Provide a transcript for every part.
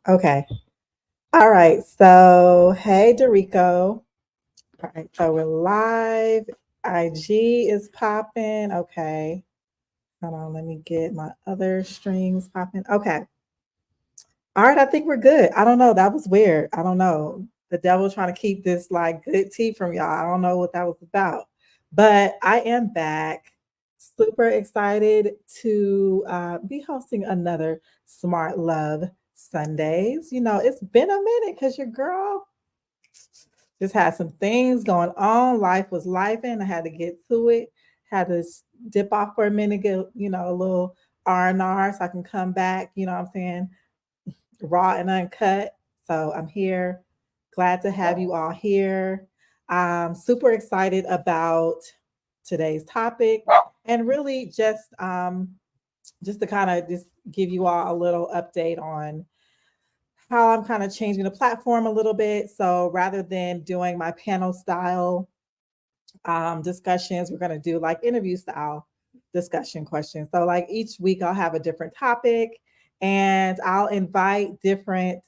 Okay. All right. So, hey, Dorico. All right. So we're live. IG is popping. Okay. Hold on. Let me get my other strings popping. Okay. All right. I think we're good. I don't know. That was weird. I don't know. The devil trying to keep this like good tea from y'all. I don't know what that was about. But I am back. Super excited to be hosting another Smart Love Sundays. You know, it's been a minute because your girl just had some things going on. Life was life, and I had to get to it. Had to dip off for a minute, get a little R&R, so I can come back. You know what I'm saying? Raw and uncut. So I'm here. Glad to have you all here. I'm super excited about today's topic, and really just to kind of just give you all a little update on how I'm kind of changing the platform a little bit. So rather than doing my panel style discussions, we're going to do like interview style discussion questions. So, like each week, I'll have a different topic and I'll invite different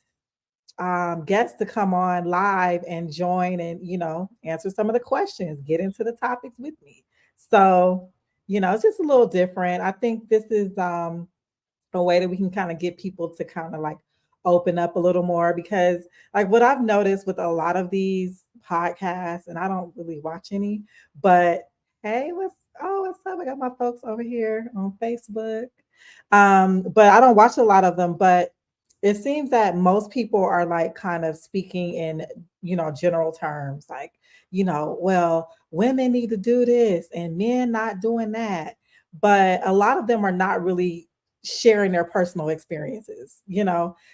guests to come on live and join and, answer some of the questions, get into the topics with me. So, it's just a little different. I think this is a way that we can kind of get people to kind of like open up a little more because like what I've noticed with a lot of these podcasts, and I don't really watch any, but hey, what's up? I got my folks over here on Facebook. But I don't watch a lot of them, but it seems that most people are like kind of speaking in, general terms, like, well, women need to do this and men not doing that. But a lot of them are not really sharing their personal experiences.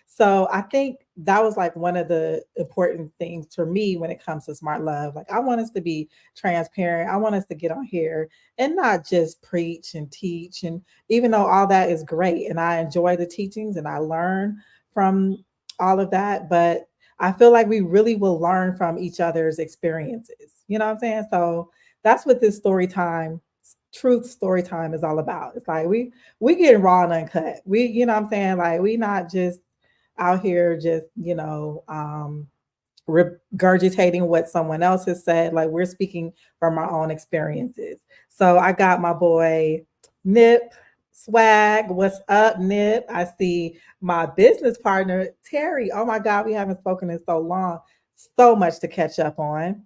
So I think that was like one of the important things for me when it comes to smart love. Like I want us to be transparent. I want us to get on here and not just preach and teach. And even though all that is great and I enjoy the teachings and I learn from all of that, but I feel like we really will learn from each other's experiences. You know what I'm saying? So that's what this story time, truth story time is all about. It's like we getting raw and uncut. You know what I'm saying? Like we not just out here just, regurgitating what someone else has said. Like we're speaking from our own experiences. So I got my boy Nip Swag. What's up, Nip? I see my business partner Terry. Oh my God, we haven't spoken in so long. So much to catch up on.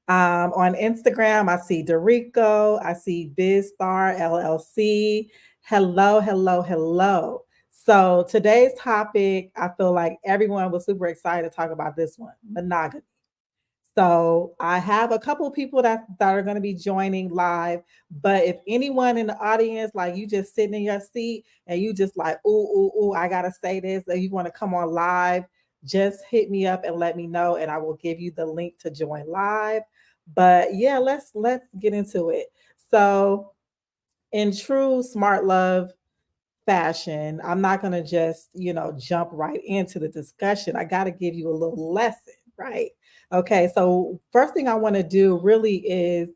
On Instagram, I see Dorico. I see BizStar LLC. Hello, hello, hello. So today's topic, I feel like everyone was super excited to talk about this one, monogamy. So I have a couple of people that are going to be joining live. But if anyone in the audience, like you just sitting in your seat and you just like, ooh, I gotta say this, and you want to come on live, just hit me up and let me know, and I will give you the link to join live. But yeah, let's get into it. So in true smart love fashion, I'm not going to just, jump right into the discussion. I got to give you a little lesson, right? Okay, so first thing I want to do really is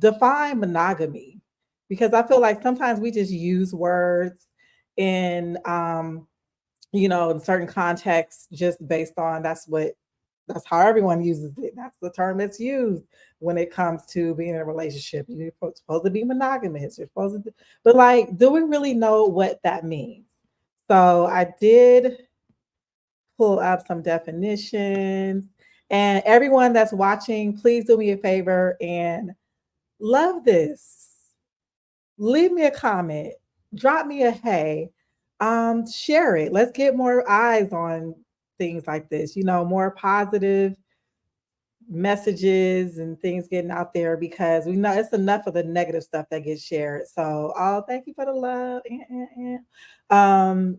define monogamy because I feel like sometimes we just use words in in certain contexts just based on that's how everyone uses it. That's the term that's used when it comes to being in a relationship. You're supposed to be monogamous. You're supposed to, but like, do we really know what that means? So I did pull up some definitions. And everyone that's watching, please do me a favor and love this. Leave me a comment, drop me a hey, share it. Let's get more eyes on things like this, more positive messages and things getting out there because we know it's enough of the negative stuff that gets shared. So, oh, thank you for the love. Um,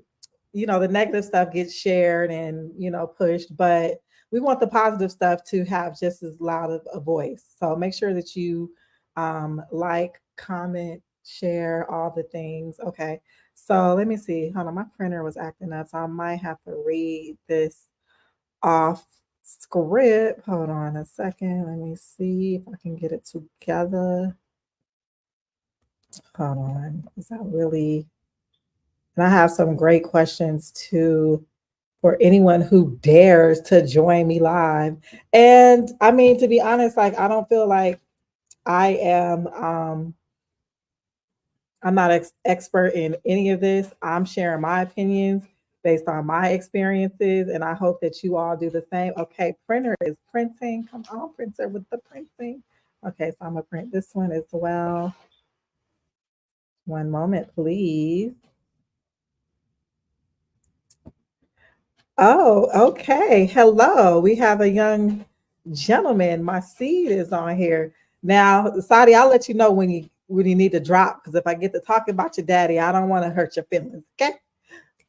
the negative stuff gets shared and pushed, but we want the positive stuff to have just as loud of a voice. So make sure that you like, comment, share all the things. Okay. So let me see. Hold on, my printer was acting up, so I might have to read this off script. Hold on a second. Let me see if I can get it together. Hold on. Is that really? And I have some great questions too for anyone who dares to join me live. And I mean, to be honest, like I don't feel like I am I'm not expert in any of this. I'm sharing my opinions based on my experiences, and I hope that you all do the same. Okay, printer is printing. Come on, printer with the printing. Okay, so I'm gonna print this one as well. One moment, please. Oh, okay. Hello. We have a young gentleman. My seed is on here. Now, Sadi, I'll let you know when you need to drop because if I get to talking about your daddy, I don't want to hurt your feelings. Okay.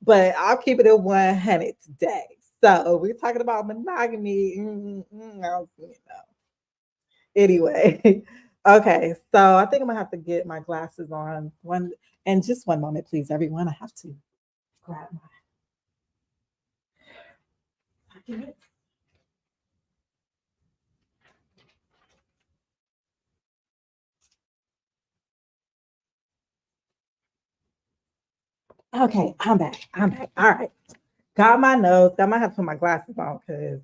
But I'll keep it at 100 today. So we're talking about monogamy. Anyway. Okay. So I think I'm gonna have to get my glasses on. One and just one moment, please, everyone. I have to grab my document. Okay, I'm back. I'm back. All right. Got my nose. I might have to put my glasses on because,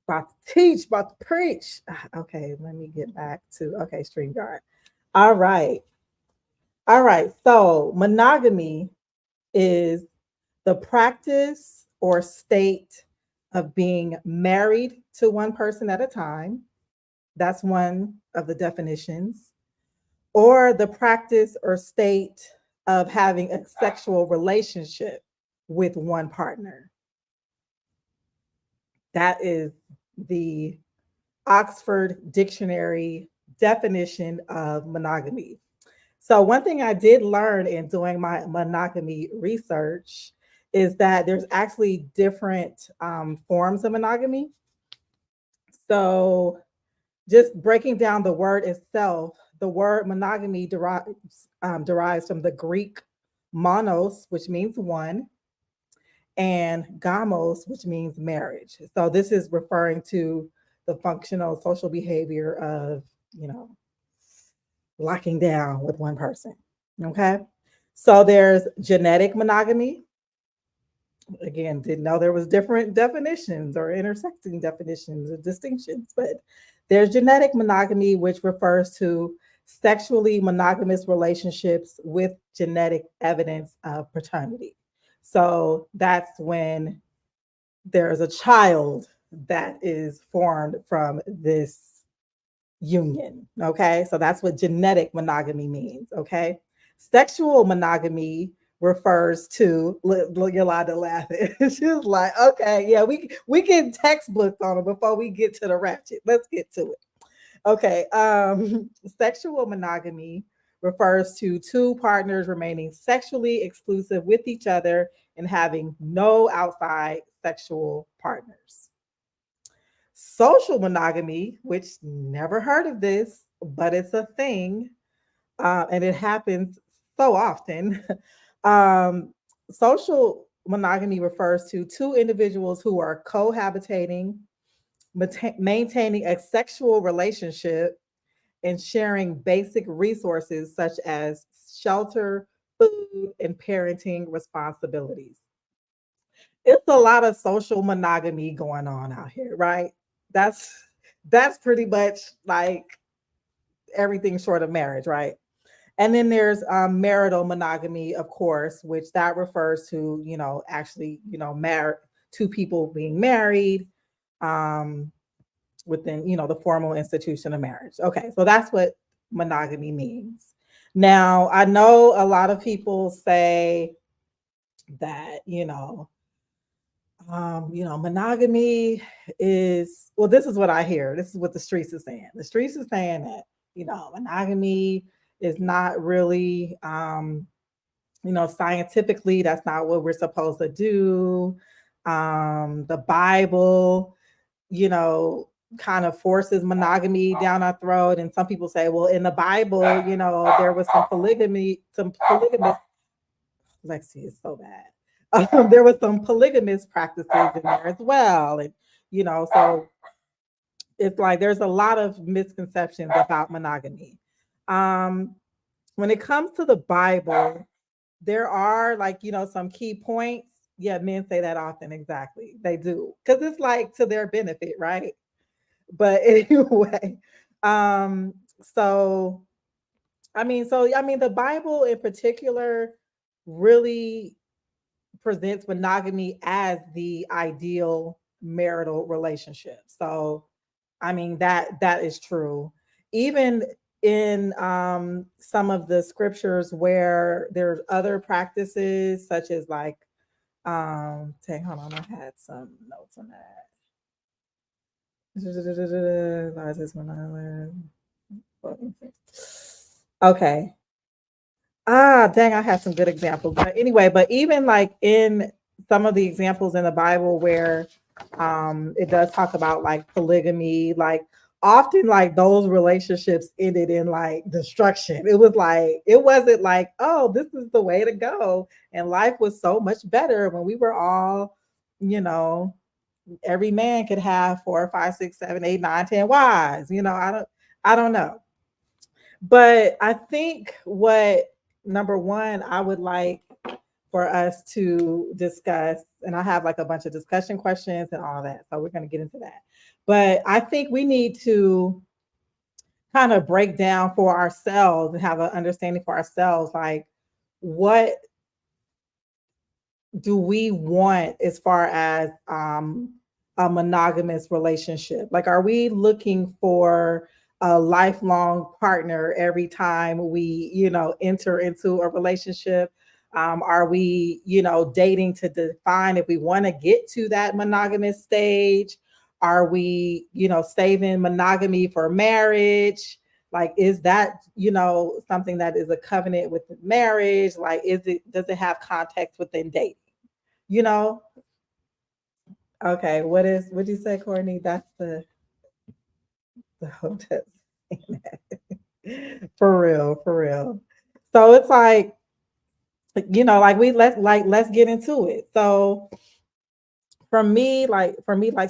about to teach, about to preach. Okay, let me get back to, okay, StreamYard. All right. All right. So, monogamy is the practice or state of being married to one person at a time. That's one of the definitions. Or the practice or state of having a sexual relationship with one partner. That is the Oxford Dictionary definition of monogamy. So, one thing I did learn in doing my monogamy research is that there's actually different forms of monogamy. So, just breaking down the word itself, the word monogamy derives from the Greek monos, which means one, and gamos, which means marriage. So this is referring to the functional social behavior of, you know, locking down with one person. Okay. So there's genetic monogamy. Again, didn't know there was different definitions or intersecting definitions or distinctions, but there's genetic monogamy, which refers to sexually monogamous relationships with genetic evidence of paternity. So that's when there's a child that is formed from this union. Okay. So that's what genetic monogamy means. Okay. Sexual monogamy refers to look Yolanda laughing. She was like, okay, yeah, we get textbooks on it before we get to the ratchet. Let's get to it. Okay. Sexual monogamy refers to two partners remaining sexually exclusive with each other and having no outside sexual partners. Social monogamy, which never heard of this, but it's a thing, and it happens so often. um, Social monogamy refers to two individuals who are cohabitating, maintaining a sexual relationship, and sharing basic resources such as shelter, food, and parenting responsibilities. It's a lot of social monogamy going on out here, right? That's that's pretty much like everything short of marriage, right? And then there's marital monogamy, of course, which that refers to, actually, two people being married um, within, the formal institution of marriage. Okay, so that's what monogamy means. Now, I know a lot of people say that, monogamy is, well, this is what I hear. This is what the streets is saying. The streets is saying that, monogamy is not really, scientifically, that's not what we're supposed to do. The Bible, you know, kind of forces monogamy down our throat. And some people say, well, in the Bible, there was some polygamy, some polygamous. Lexi is so bad. There was some polygamous practices in there as well. And, so it's like there's a lot of misconceptions about monogamy. Um, when it comes to the Bible, there are like, some key points. Yeah, men say that often. Exactly. They do. Because it's like to their benefit, right? But anyway, um, so I mean, the Bible in particular really presents monogamy as the ideal marital relationship. So, I mean, that is true. Even in some of the scriptures where there's other practices, such as like, dang, hold on, I had some notes on that. Okay. Ah, dang, I had some good examples. But anyway, but even like in some of the examples in the Bible where it does talk about like polygamy, like often like those relationships ended in like destruction. It was like it wasn't like, oh, this is the way to go. And life was so much better when we were all, you know, every man could have 4, 5, 6, 7, 8, 9, 10 wives. I don't know. But I think what number one I would like for us to discuss, and I have like a bunch of discussion questions and all that. So we're going to get into that. But I think we need to kind of break down for ourselves and have an understanding for ourselves, like what do we want as far as a monogamous relationship? Like, are we looking for a lifelong partner every time we, enter into a relationship? Are we, dating to define if we want to get to that monogamous stage? Are we, saving monogamy for marriage? Like, is that, something that is a covenant with marriage? Like, does it have context within dating? You know? Okay, what'd you say, Courtney? That's the hotel. For real, for real. So it's like, like let's get into it. So for me, like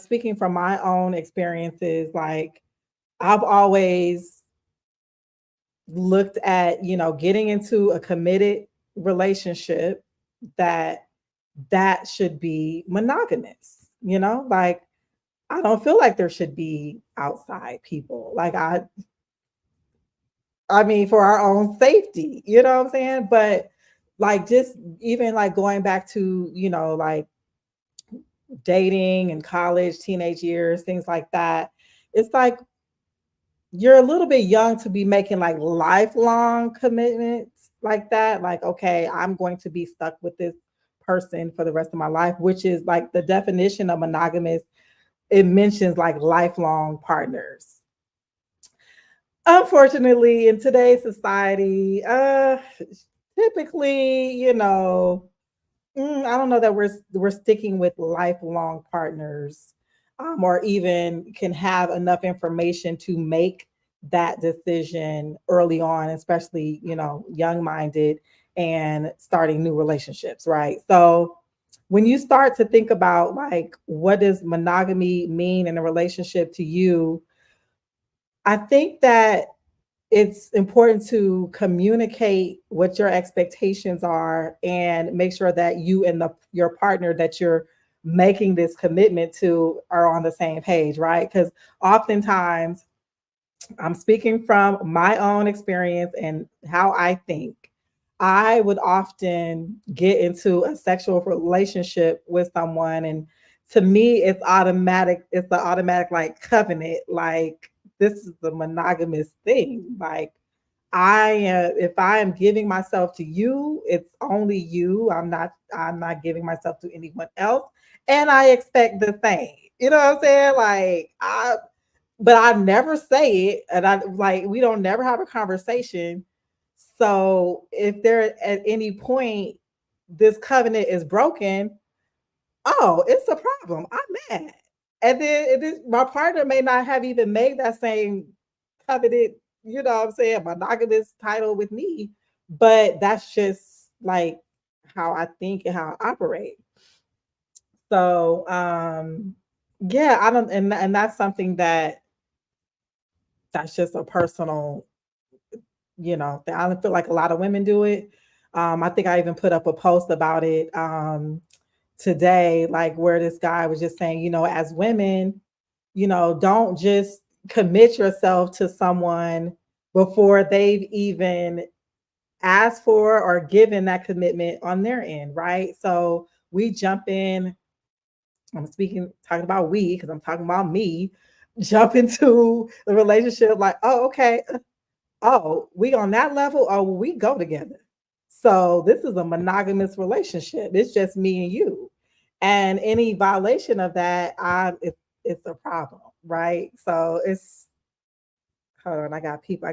speaking from my own experiences, like I've always looked at, getting into a committed relationship that that should be monogamous, like I don't feel like there should be outside people. Like I mean for our own safety, you know what I'm saying? But like just even like going back to, like dating and college, teenage years, things like that. It's like you're a little bit young to be making like lifelong commitments like that. Like, okay, I'm going to be stuck with this person for the rest of my life, which is like the definition of monogamous. It mentions like lifelong partners. Unfortunately, in today's society, typically, I don't know that we're sticking with lifelong partners, or even can have enough information to make that decision early on, especially young minded and starting new relationships, right? So when you start to think about like what does monogamy mean in a relationship to you, I think that it's important to communicate what your expectations are and make sure that you and your partner that you're making this commitment to are on the same page, right? Because oftentimes I'm speaking from my own experience and how I think. I would often get into a sexual relationship with someone, and to me, it's automatic. It's the automatic like covenant. Like this is the monogamous thing. Like if I am giving myself to you, it's only you. I'm not giving myself to anyone else, and I expect the same. You know what I'm saying? Like but I never say it, and I like we don't never have a conversation. So if there at any point this covenant is broken, oh, it's a problem. I'm mad. And then my partner may not have even made that same covenant, what I'm saying, monogamous title with me, but that's just like how I think and how I operate. So yeah, I don't and that's something that's just a personal, I don't feel like a lot of women do it. I think I even put up a post about it. today, like where this guy was just saying, as women, don't just commit yourself to someone before they've even asked for or given that commitment on their end, right? So we jump in. Talking about we, because I'm talking about me, jump into the relationship like, oh, okay, oh, we on that level, oh, well, we go together. So this is a monogamous relationship. It's just me and you. And any violation of that, it's a problem, right? So it's hold on, I got people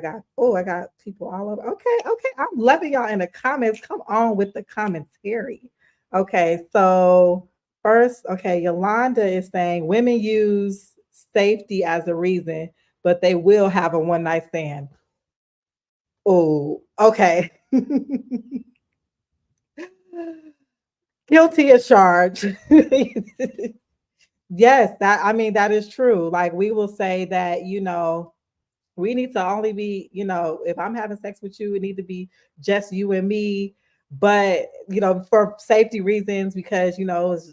all over. Okay, okay. I'm loving y'all in the comments. Come on with the commentary. Okay, so first, okay, Yolanda is saying women use safety as a reason, but they will have a one night stand. Oh, okay. Guilty as charged. Yes, that is true. Like we will say that, we need to only be, if I'm having sex with you, it need to be just you and me. But, for safety reasons, because, it's,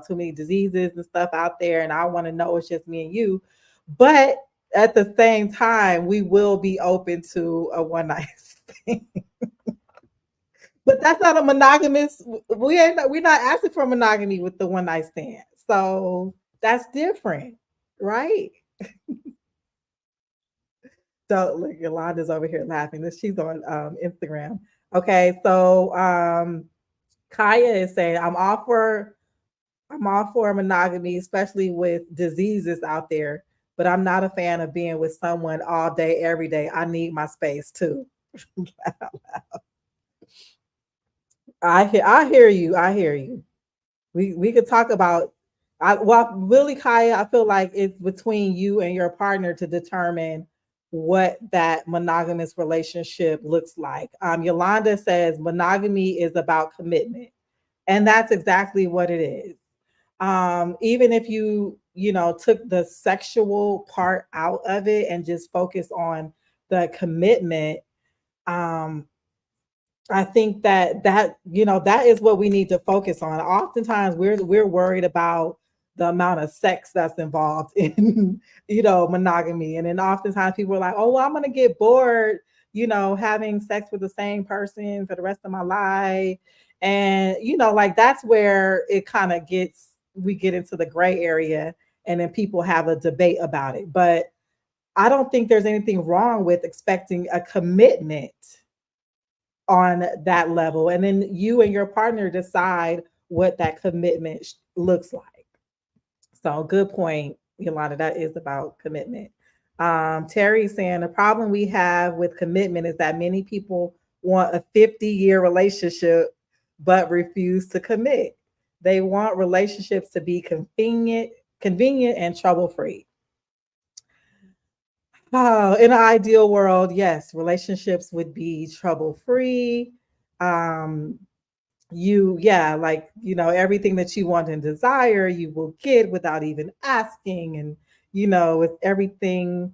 too many diseases and stuff out there, and I want to know it's just me and you. But at the same time, we will be open to a one night stand. But that's not a monogamous. We're not asking for monogamy with the one night stand. So that's different, right? So look, Yolanda's over here laughing. This she's on Instagram. Okay, so Kaya is saying I'm all for monogamy, especially with diseases out there. But I'm not a fan of being with someone all day, every day. I need my space too. I hear you. I hear you. We could talk about really, Kaya, I feel like it's between you and your partner to determine what that monogamous relationship looks like. Yolanda says monogamy is about commitment, and that's exactly what it is. Even if took the sexual part out of it and just focus on the commitment, um, I think that is what we need to focus on. Oftentimes we're worried about the amount of sex that's involved in monogamy, and then oftentimes people are like, oh, well, I'm gonna get bored, having sex with the same person for the rest of my life, and like that's where it kind of gets we get into the gray area, and then people have a debate about it. But I don't think there's anything wrong with expecting a commitment on that level, and then you and your partner decide what that commitment looks like. So good point, Yolanda. That is about commitment. Terry's saying the problem we have with commitment is that many people want a 50-year relationship but refuse to commit. They want relationships to be convenient and trouble free. Oh, in an ideal world, yes, relationships would be trouble free. Um, yeah, like, everything that you want and desire, you will get without even asking. And, with everything,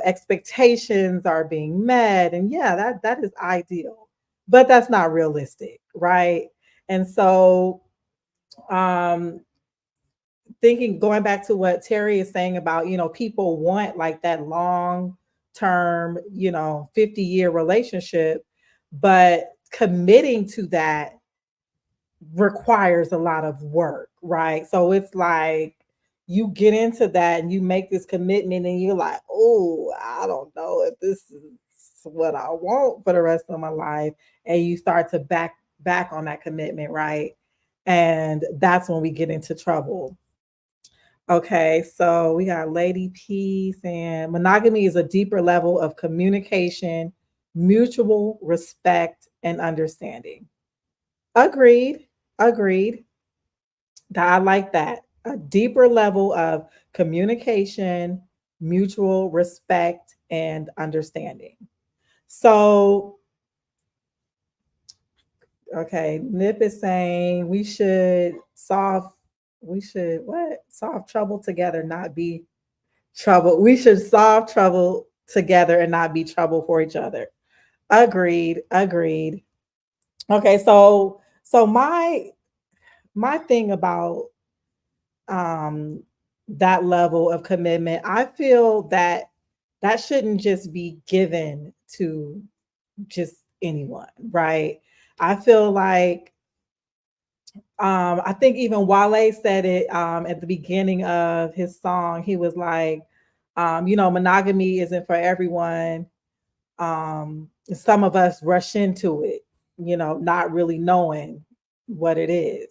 expectations are being met. And yeah, that is ideal, but that's not realistic, right? And so, um, going back to what Terry is saying about, people want like that long term, 50-year relationship, but committing to that requires a lot of work, right? So it's like you get into that and you make this commitment and you're like, oh, I don't know if this is what I want for the rest of my life. And you start to back on that commitment, right? And that's when we get into trouble. Okay, so we got Lady P saying monogamy is a deeper level of communication, mutual respect, and understanding. Agreed. Agreed. I like that. A deeper level of communication, mutual respect, and understanding. So, okay, Nip is saying we should what? Solve trouble together, not be trouble. We should solve trouble together and not be trouble for each other. Agreed. Agreed. Okay, so my my thing about um that level of commitment, I feel that that shouldn't just be given to just anyone, right? I feel like I think even Wale said it at the beginning of his song. He was like, monogamy isn't for everyone. Some of us rush into it, not really knowing what it is.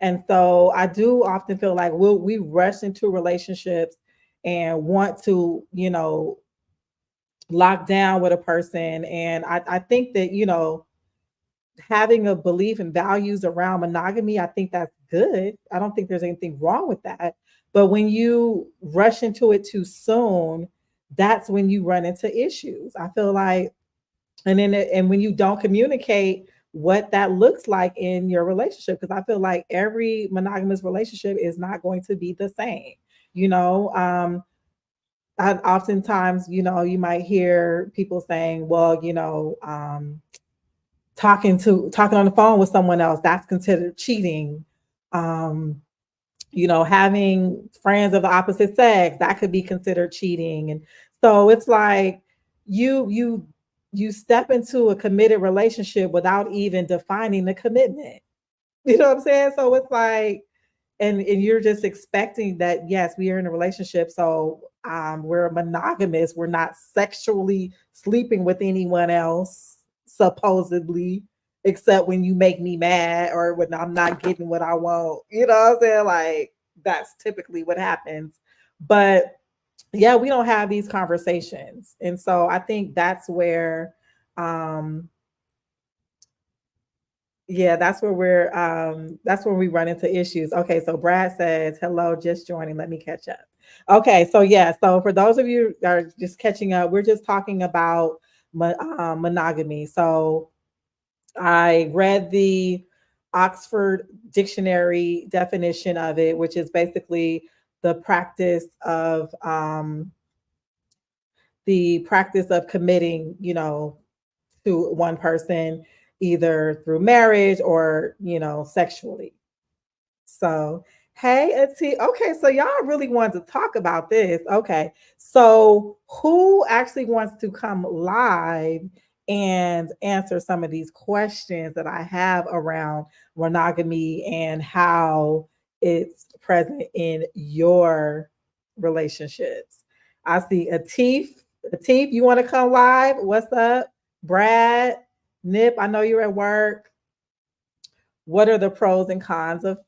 And so I do often feel like we rush into relationships and want to, lock down with a person. And I think that, having a belief and values around monogamy, I think that's good. I don't think there's anything wrong with that. But when you rush into it too soon, that's when you run into issues. I feel like, and when you don't communicate what that looks like in your relationship, because I feel like every monogamous relationship is not going to be the same. You know, I oftentimes, you might hear people saying, well, talking on the phone with someone else, that's considered cheating. um Having friends of the opposite sex, that could be considered cheating. And so it's like you step into a committed relationship without even defining the commitment. You know what I'm saying? So it's like, and you're just expecting that, yes, we are in a relationship, so we're monogamous, we're not sexually sleeping with anyone else, supposedly, except when you make me mad or when I'm not getting what I want. You know what I'm saying? Like, that's typically what happens. But yeah, we don't have these conversations. And so I think um yeah, that's where we run into issues. Okay, so Brad says, hello, just joining. Let me catch up. Okay, so yeah, so for those of you that are just catching up, we're just talking about monogamy. So I read the Oxford Dictionary definition of it, which is basically the practice of committing, to one person, either through marriage or, sexually. So, hey, Auntie. Okay, so y'all really wanted to talk about this. Okay, so who actually wants to come live and answer some of these questions that I have around monogamy and how it's present in your relationships? I see Atif. Atif, you want to come live? What's up? Brad, Nip, I know you're at work. What are the pros and cons of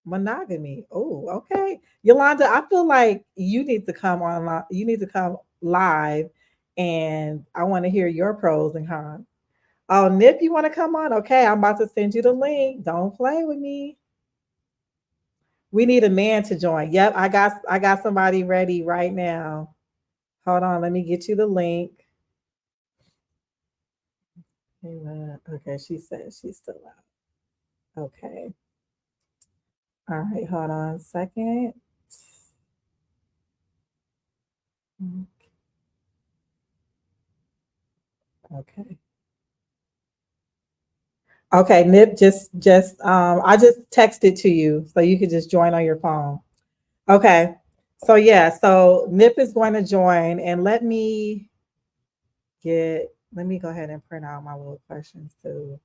monogamy? Oh, okay. Yolanda, I feel like you need to come online. You need to come live, and I want to hear your pros and cons. Oh, Nip, you want to come on? Okay, I'm about to send you the link. Don't play with me. We need a man to join. Yep, I got somebody ready right now. Hold on, let me get you the link. Okay, she says she's still out. Okay. All right, hold on a second. Okay. Okay, Nip, just I just texted to you so you could just join on your phone. Okay. So yeah, so Nip is going to join, and let me go ahead and print out my little questions too.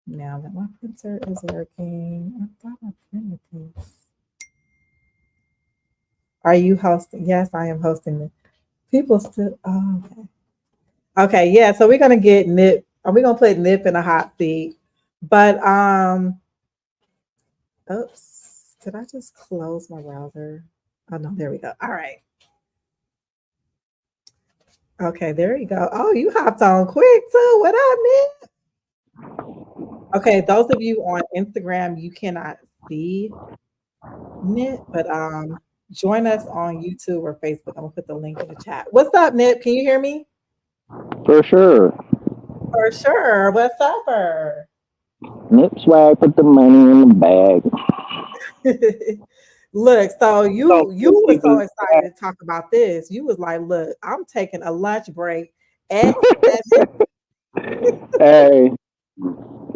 Now that my printer is working. I thought I printed this. Are you hosting? Yes, I am hosting this. People still okay. Okay, yeah, so we're gonna get Nip, are we gonna put Nip in a hot seat? But oops, did I just close my browser? Oh no, there we go. All right. Okay, there you go. Oh, you hopped on quick too. What up, Nip? Okay, those of you on Instagram, you cannot see Nip, but join us on YouTube or Facebook. I'm gonna put the link in the chat. What's up, Nip? Can you hear me? For sure. For sure. What's up, her? Nip swag put the money in the bag. Look, so So you were so people, excited to talk about this. You was like, "Look, I'm taking a lunch break at 7." hey,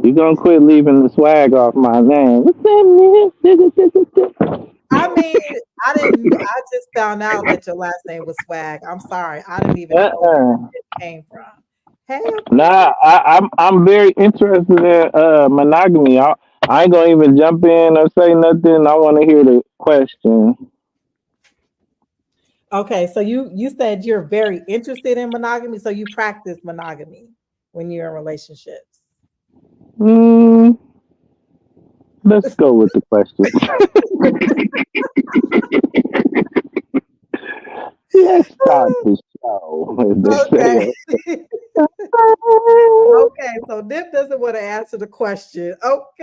You gonna quit leaving the swag off my name? What's that, man? I mean, I just found out that your last name was Swag. I'm sorry. I didn't even know where Uh-uh. it came from. Hey, Nah, Aquila. I'm very interested in monogamy. I ain't gonna even jump in or say nothing. I want to hear the question. Okay, so you said you're very interested in monogamy, so you practice monogamy when you're in relationships. Hmm, let's go with the question. Let's start the show. As they say. Okay. Okay, so Nip doesn't want to answer the question.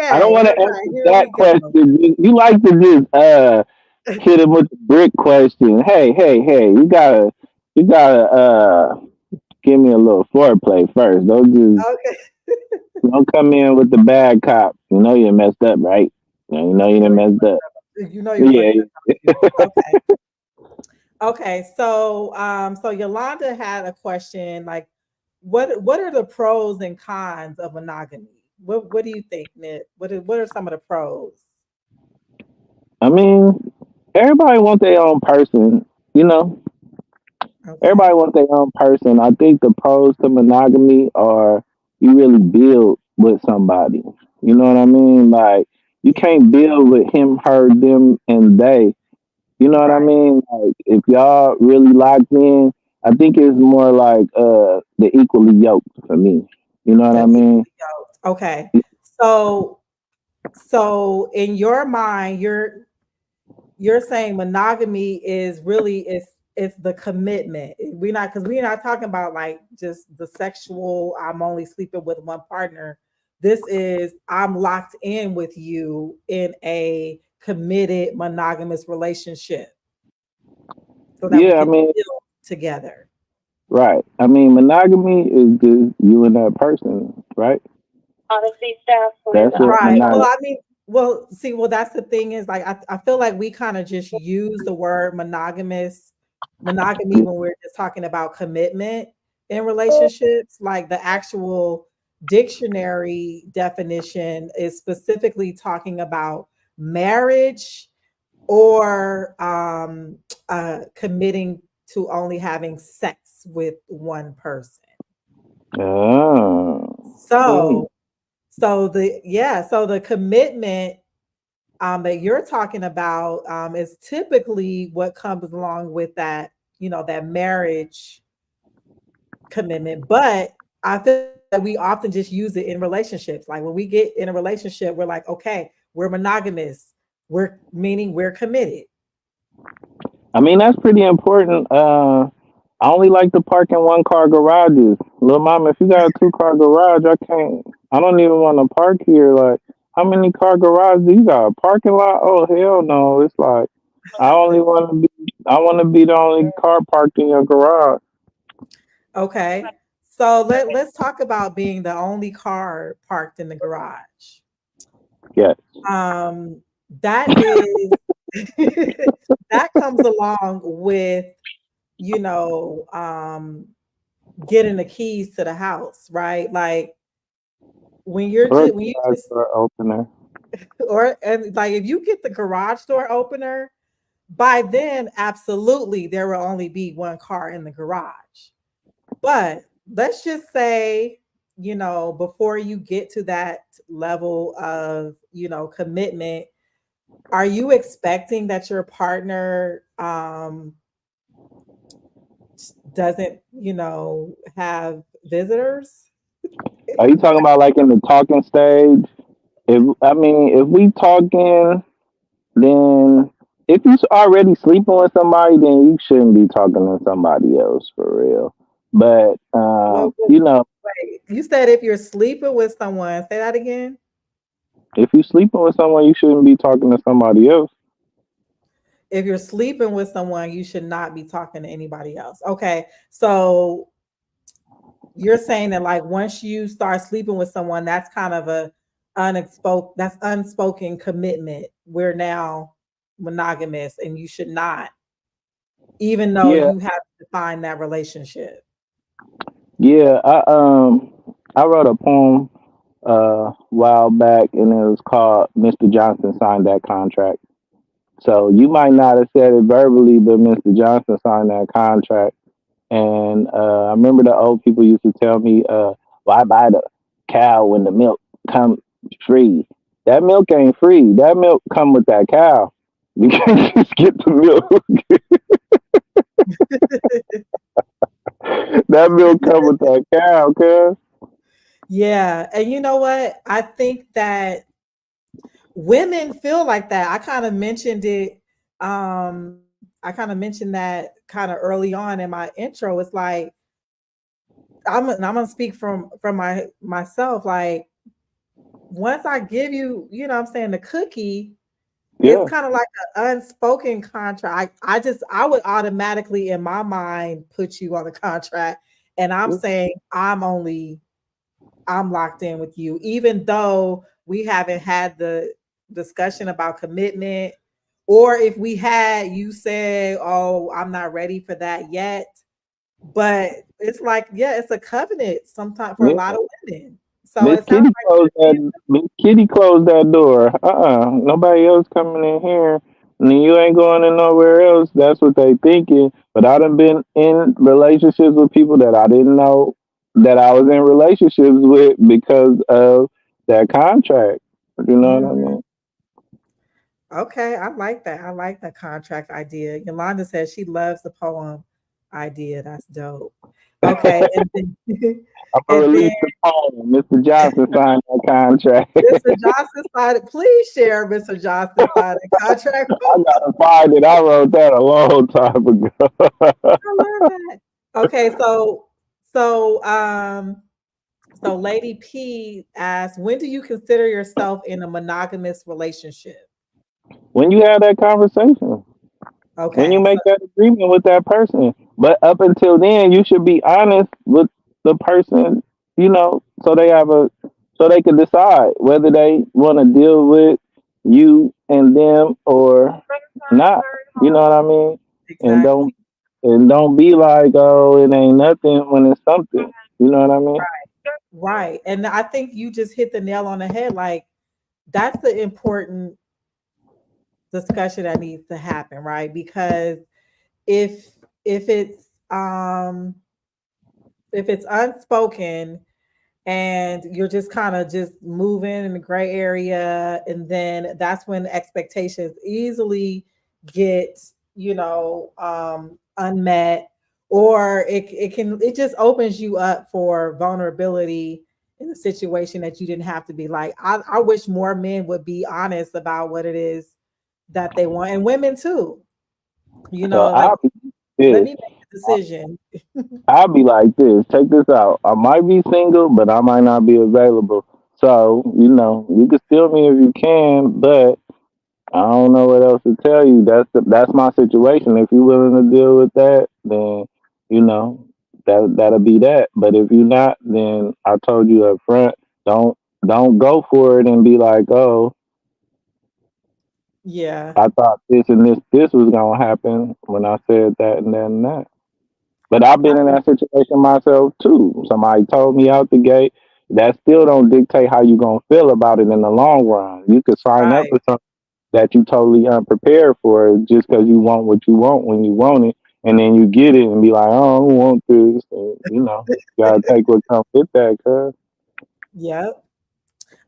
I don't Okay, want all to right, answer here that we go. question. You like to just hit him with the brick question. Hey, you gotta give me a little foreplay first. Okay, Don't come in with the bad cop. You know you messed up, right? You know you you know done you messed up. you know you're Yeah. fucking up other people. Okay, okay. So so Yolanda had a question like, what are the pros and cons of monogamy? What do you think, Nip? What are some of the pros? I mean, everybody wants their own person. You know, everybody Okay, wants their own person. I think the pros to monogamy are you really build with somebody. You know what I mean? Like you yeah, can't build with him, her, them, and they. You know what I right. mean? Like if y'all really locked in, I think it's more like the equally yoked for me. You know what The I mean? equally yoked. Okay, so in your mind, you're saying monogamy is really it's the commitment. We're not talking about like just the sexual, I'm only sleeping with one partner. This is I'm locked in with you in a committed monogamous relationship so that we Yeah, I can mean, build together. right. I mean, monogamy is just you and that person, right? That's what Right. Well, monogamy. I mean, well, see, well, that's the thing is like I feel like we kind of just use the word monogamy when we're just talking about commitment in relationships. Like the actual dictionary definition is specifically talking about marriage or committing to only having sex with one person. Oh, So hmm. so the commitment that you're talking about is typically what comes along with that, that marriage commitment. But I feel that we often just use it in relationships. Like when we get in a relationship, we're like, okay, we're monogamous. We're meaning we're committed. I mean, that's pretty important. I only like to park in one car garages. Little mama, if you got a two-car garage, I can't. I don't even want to park here. Like, how many car garages do you got? A parking lot? Oh hell no! It's like I only want to be. I want to be the only car parked in your garage. Okay. So let's talk about being the only car parked in the garage. Yeah. Um, that is that comes along with, you know, getting the keys to the house, right? Like Or a when you garage just door opener. or and like if you get the garage door opener, by then absolutely there will only be one car in the garage. But let's just say, before you get to that level of, commitment, are you expecting that your partner doesn't, have visitors? Are you talking about like in the talking stage? If we talking, then if you already sleeping with somebody, then you shouldn't be talking to somebody else for real. But Well, you know, wait, you said if you're sleeping with someone, say that again. if you sleeping with someone, you shouldn't be talking to somebody else. If you're sleeping with someone, you should not be talking to anybody else. Okay. So you're saying that like once you start sleeping with someone, that's kind of that's unspoken commitment. We're now monogamous and you should not, even though Yeah, you have to define that relationship. yeah. I wrote a poem while back, and it was called Mr. Johnson signed that contract. So you might not have said it verbally, but Mr. Johnson signed that contract. And I remember the old people used to tell me, "Why buy the cow when the milk comes free? That milk ain't free. That milk come with that cow. You can't just get the milk. That milk come with that cow, cuz." Yeah. And you know what? I think that women feel like that. I kind of mentioned it. I kind of mentioned that kind of early on in my intro. It's like I'm gonna speak from myself. Like once I give you, you know what I'm saying, the cookie, it's Yeah, kind of like an unspoken contract. I would automatically in my mind put you on the contract, and I'm saying I'm locked in with you, even though we haven't had the discussion about commitment. Or if we had, you say, "Oh, I'm not ready for that yet." But it's like, yeah, it's a covenant sometimes for a lot yeah. of women. So Miss it sounds Kitty like closed you that. Miss Kitty closed that door. Nobody else coming in here. And you ain't going in nowhere else. That's what they thinking. But I done been in relationships with people that I didn't know that I was in relationships with because of that contract. You know what I Mhm. mean? Okay, I like that. I like the contract idea. Yolanda says she loves the poem idea. That's dope. Okay, and then I'm gonna and then release the poem. Mr. Johnson signed that contract. Mr. Johnson signed. Please share Mr. Johnson signed a contract. I gotta find it. I wrote that a long time ago. I love that. Okay, so so Lady P asks, when do you consider yourself in a monogamous relationship? When you have that conversation, when you Okay, so make that agreement with that person. But up until then, you should be honest with the person, so they so they can decide whether they want to deal with you and them or not. You know what I mean? And don't exactly. and don't be like, oh, it ain't nothing when it's something. You know what I mean? Right. And I think you just hit the nail on the head. Like that's the important discussion that needs to happen, right? Because if if it's um if it's unspoken and you're just kind of just moving in the gray area, and then that's when expectations easily get, unmet, or it just opens you up for vulnerability in a situation that you didn't have to be. Like I wish more men would be honest about what it is that they want, and women too, So like, I'll be let this. me make the decision. I'll be like this. Check this out. I might be single, but I might not be available. So, you can steal me if you can, but I don't know what else to tell you. That's my situation. If you're willing to deal with that, then you know that'll be that. But if you're not, then I told you up front, don't don't go for it and be like, oh, Yeah, I thought this and this was gonna happen when I said that and that and that. But I've I been in think that situation myself too. Somebody told me out the gate. That still don't dictate how you gonna feel about it in the long run. You could sign up right. for something that you totally unprepared for just because you want what you want when you want it, and then you get it and be like, "Oh, I don't want this." And, you gotta take what comes with that, cuz. Yep.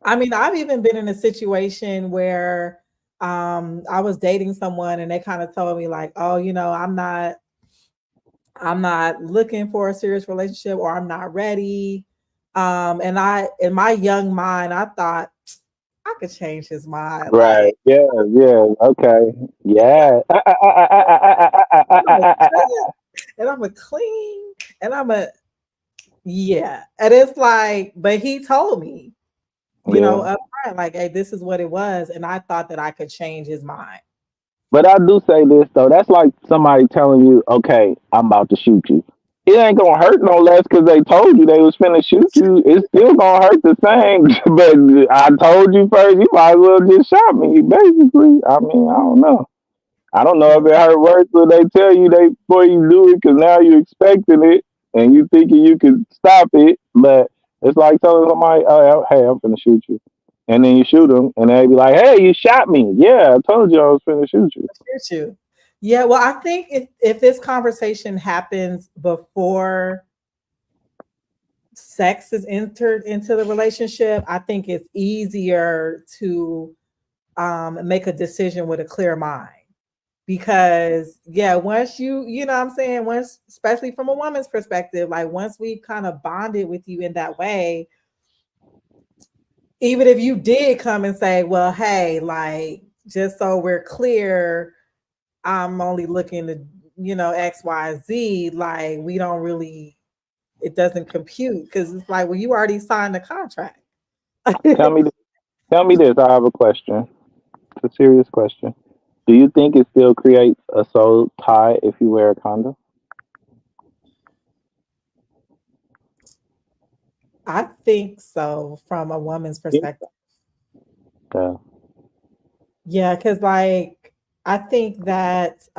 I mean, I've even been in a situation where I was dating someone and they kind of told me like, "Oh, I'm not looking for a serious relationship, or I'm not ready." And I in my young mind, I thought I could change his mind. Right. Like, Yeah. Yeah. Okay. Yeah. I'm gonna cook, and I'm a clean, and I'm a yeah. And it's like, but he told me, Yeah. up front, like, hey, this is what it was. And I thought that I could change his mind. But I do say this though. That's like somebody telling you, "Okay, I'm about to shoot you." It ain't gonna hurt no less because they told you they was finna shoot you. It's still gonna hurt the same. But I told you first. You might as well just shot me. Basically, I mean, I don't know. I don't know Yeah. if it hurt worse when they tell you they before you do it because now you're expecting it and you thinking you can stop it. But It's like telling somebody, "Oh, hey, I'm finna shoot you," and then you shoot them, and they be like, "Hey, you shot me." Yeah, I told you I was finna shoot you. Shoot you. Yeah, well, I think if this conversation happens before sex is entered into the relationship, I think it's easier to make a decision with a clear mind. Because yeah, once you know what I'm saying, once, especially from a woman's perspective, like once we kind of bonded with you in that way, even if you did come and say, well, hey, like, just so we're clear, I'm only looking to, X, Y, Z, like we don't really, it doesn't compute because it's like, well, you already signed the contract. Tell me, tell me this. I have a question. It's a serious question. Do you think it still creates a soul tie if you wear a condom? I think so from a woman's perspective. Yeah. Yeah, because like I think that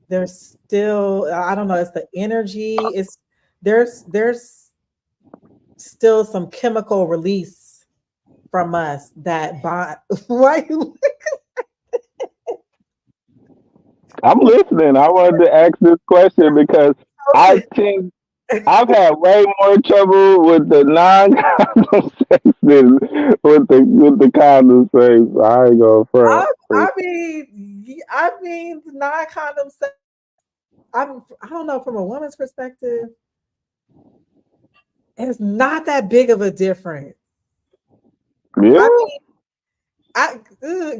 there's still, I don't know, it's the energy, it's there's still some chemical release from us that bond. Why you I'm listening. I wanted to ask this question because I listen, think I've had way more trouble with the non-condom sex than with the condom sex. I ain't going front. I mean non-condom sex, I don't know, from a woman's perspective, it's not that big of a difference. I Yeah. mean,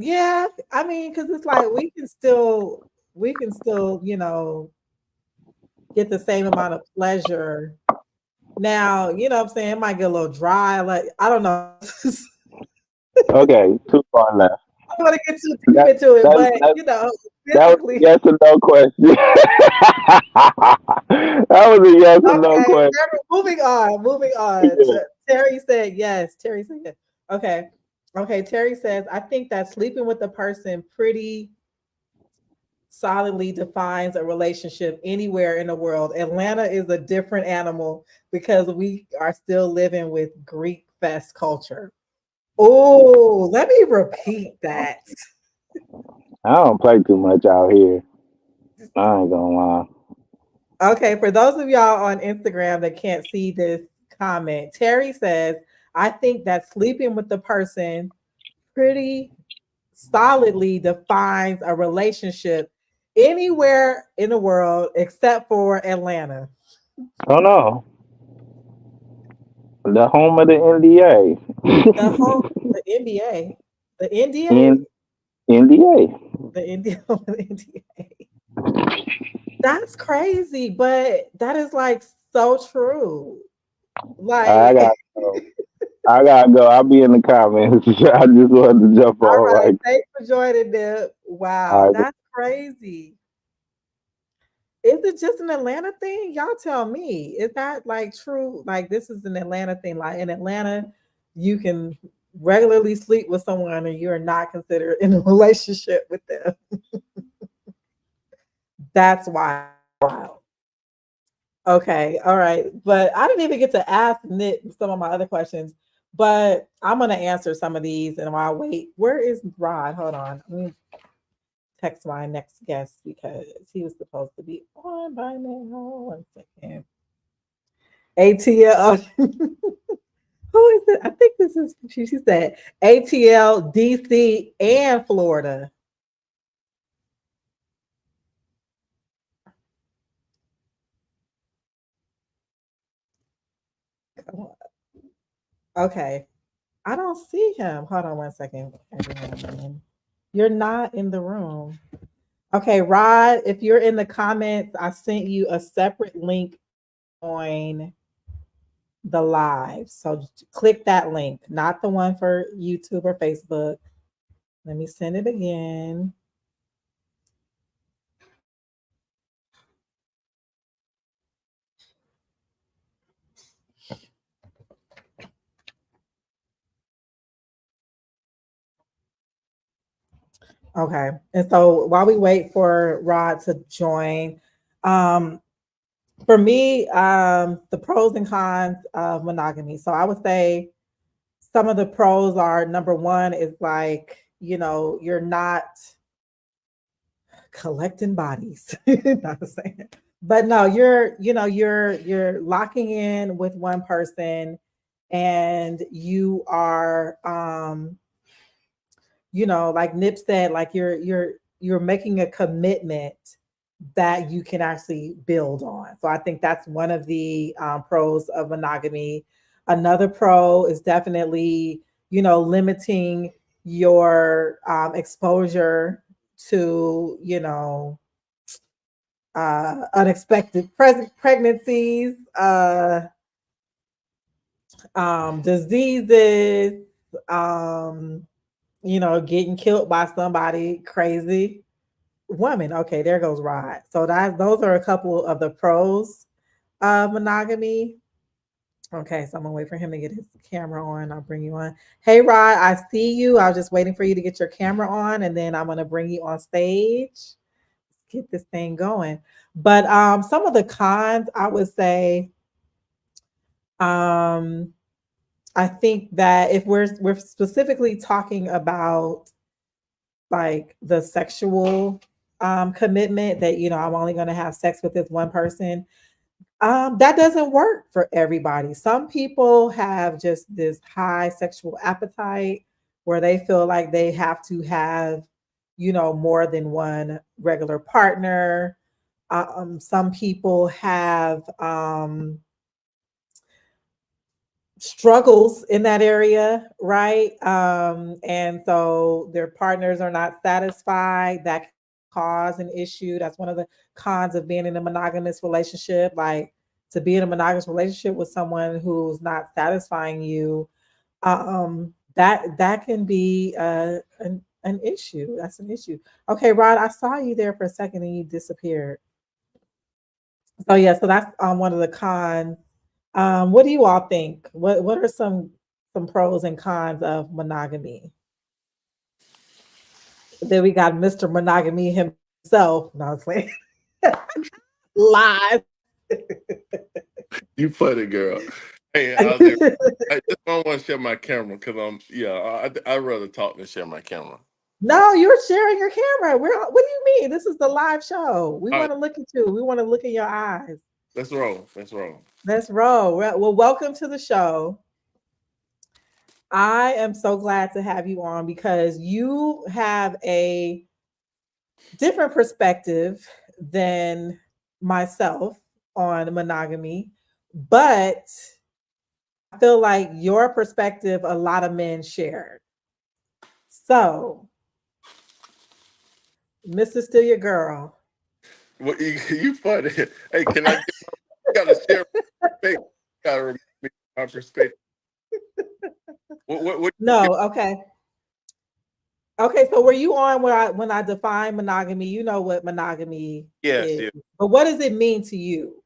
yeah, I mean, because it's like we can still, get the same amount of pleasure. Now, you know what I'm saying? It might get a little dry. Like, I don't know. Okay. Too far left. I don't want to get too deep That into it, that but that that was a physically, yes or no question. That was a yes or no okay. question. Moving on. Moving on. Yeah. Terry said yes. Terry said yes. Okay. Okay. Terry says, I think that sleeping with a person pretty solidly defines a relationship anywhere in the world. Atlanta is a different animal because we are still living with Greek fest culture. Oh, let me repeat that. I don't play too much out here. I ain't gonna lie. Okay, for those of y'all on Instagram that can't see this comment, Terry says, I think that sleeping with the person pretty solidly defines a relationship anywhere in the world except for Atlanta. Oh no, the home of the The NBA. whole the NBA, the NDA, In NBA. the India, the NDA. That's crazy, but that is like so true. I Like, gotta go. I gotta go. I'll be in the comments. I just wanted to jump all on right, right. thanks for joining them. All Wow, right. that's crazy. Is it just an Atlanta thing? Y'all tell me. Is that like true? Like this is an Atlanta thing. Like in Atlanta, you can regularly sleep with someone and you're not considered in a relationship with them. That's wild. Okay, all right. But I didn't even get to ask Nick some of my other questions. But I'm gonna answer some of these and while I wait. Where is Rod? Hold on. Let me text my next guest because he was supposed to be on by now. 1 second. ATL. Who is it? I think this is she said ATL, DC, and Florida. Come on. Okay. I don't see him. Hold on 1 second. Everyone. You're not in the room. Okay, Rod, if you're in the comments, I sent you a separate link on the live. So click that link, not the one for YouTube or Facebook. Let me send it again. Okay. And so while we wait for Rod to join, um, For me, the pros and cons of monogamy. So I would say some of the pros are number one is like, you're not collecting bodies. Not saying. But no, you're locking in with one person and you are like Nip said, like you're making a commitment that you can actually build on. So I think that's one of the pros of monogamy. Another pro is definitely, limiting your exposure to, unexpected pregnancies, diseases, um, getting killed by somebody crazy woman. Okay, there goes Rod. So those are a couple of the pros of monogamy. Okay, so I'm gonna wait for him to get his camera on. I'll bring you on. Hey Rod, I see you. I was just waiting for you to get your camera on, and then I'm gonna bring you on stage. Let's get this thing going. But some of the cons I would say, um, I think that if we're specifically talking about like the sexual commitment that I'm only going to have sex with this one person, that doesn't work for everybody. Some people have just this high sexual appetite where they feel like they have to have more than one regular partner. Some people have struggles in that area, right? And so their partners are not satisfied. That can cause an issue. That's one of the cons of being in a monogamous relationship. Like to be in a monogamous relationship with someone who's not satisfying you, that can be an issue. That's an issue. Okay, Rod, I saw you there for a second and you disappeared. So yeah, so that's one of the cons. What do you all think? What are some pros and cons of monogamy? Then we got Mr. Monogamy himself. No, I was playing. Live. You funny girl. Hey, how's it? I just don't want to share my camera because I'd rather talk than share my camera. No, you're sharing your camera. What do you mean? This is the live show. We All right, want to look at you. We want to look in your eyes. let's roll. Let's roll. Let's roll. Well, welcome to the show. I am so glad to have you on because you have a different perspective than myself on monogamy, but I feel like your perspective a lot of men shared. So, Mr. Still Your Girl. What you funny? Hey, can I get? Gotta share my perspective. Gotta remind me of my perspective. What No, okay. Okay, so were you on when I define monogamy? You know what monogamy Yes, is. yeah. But what does it mean to you?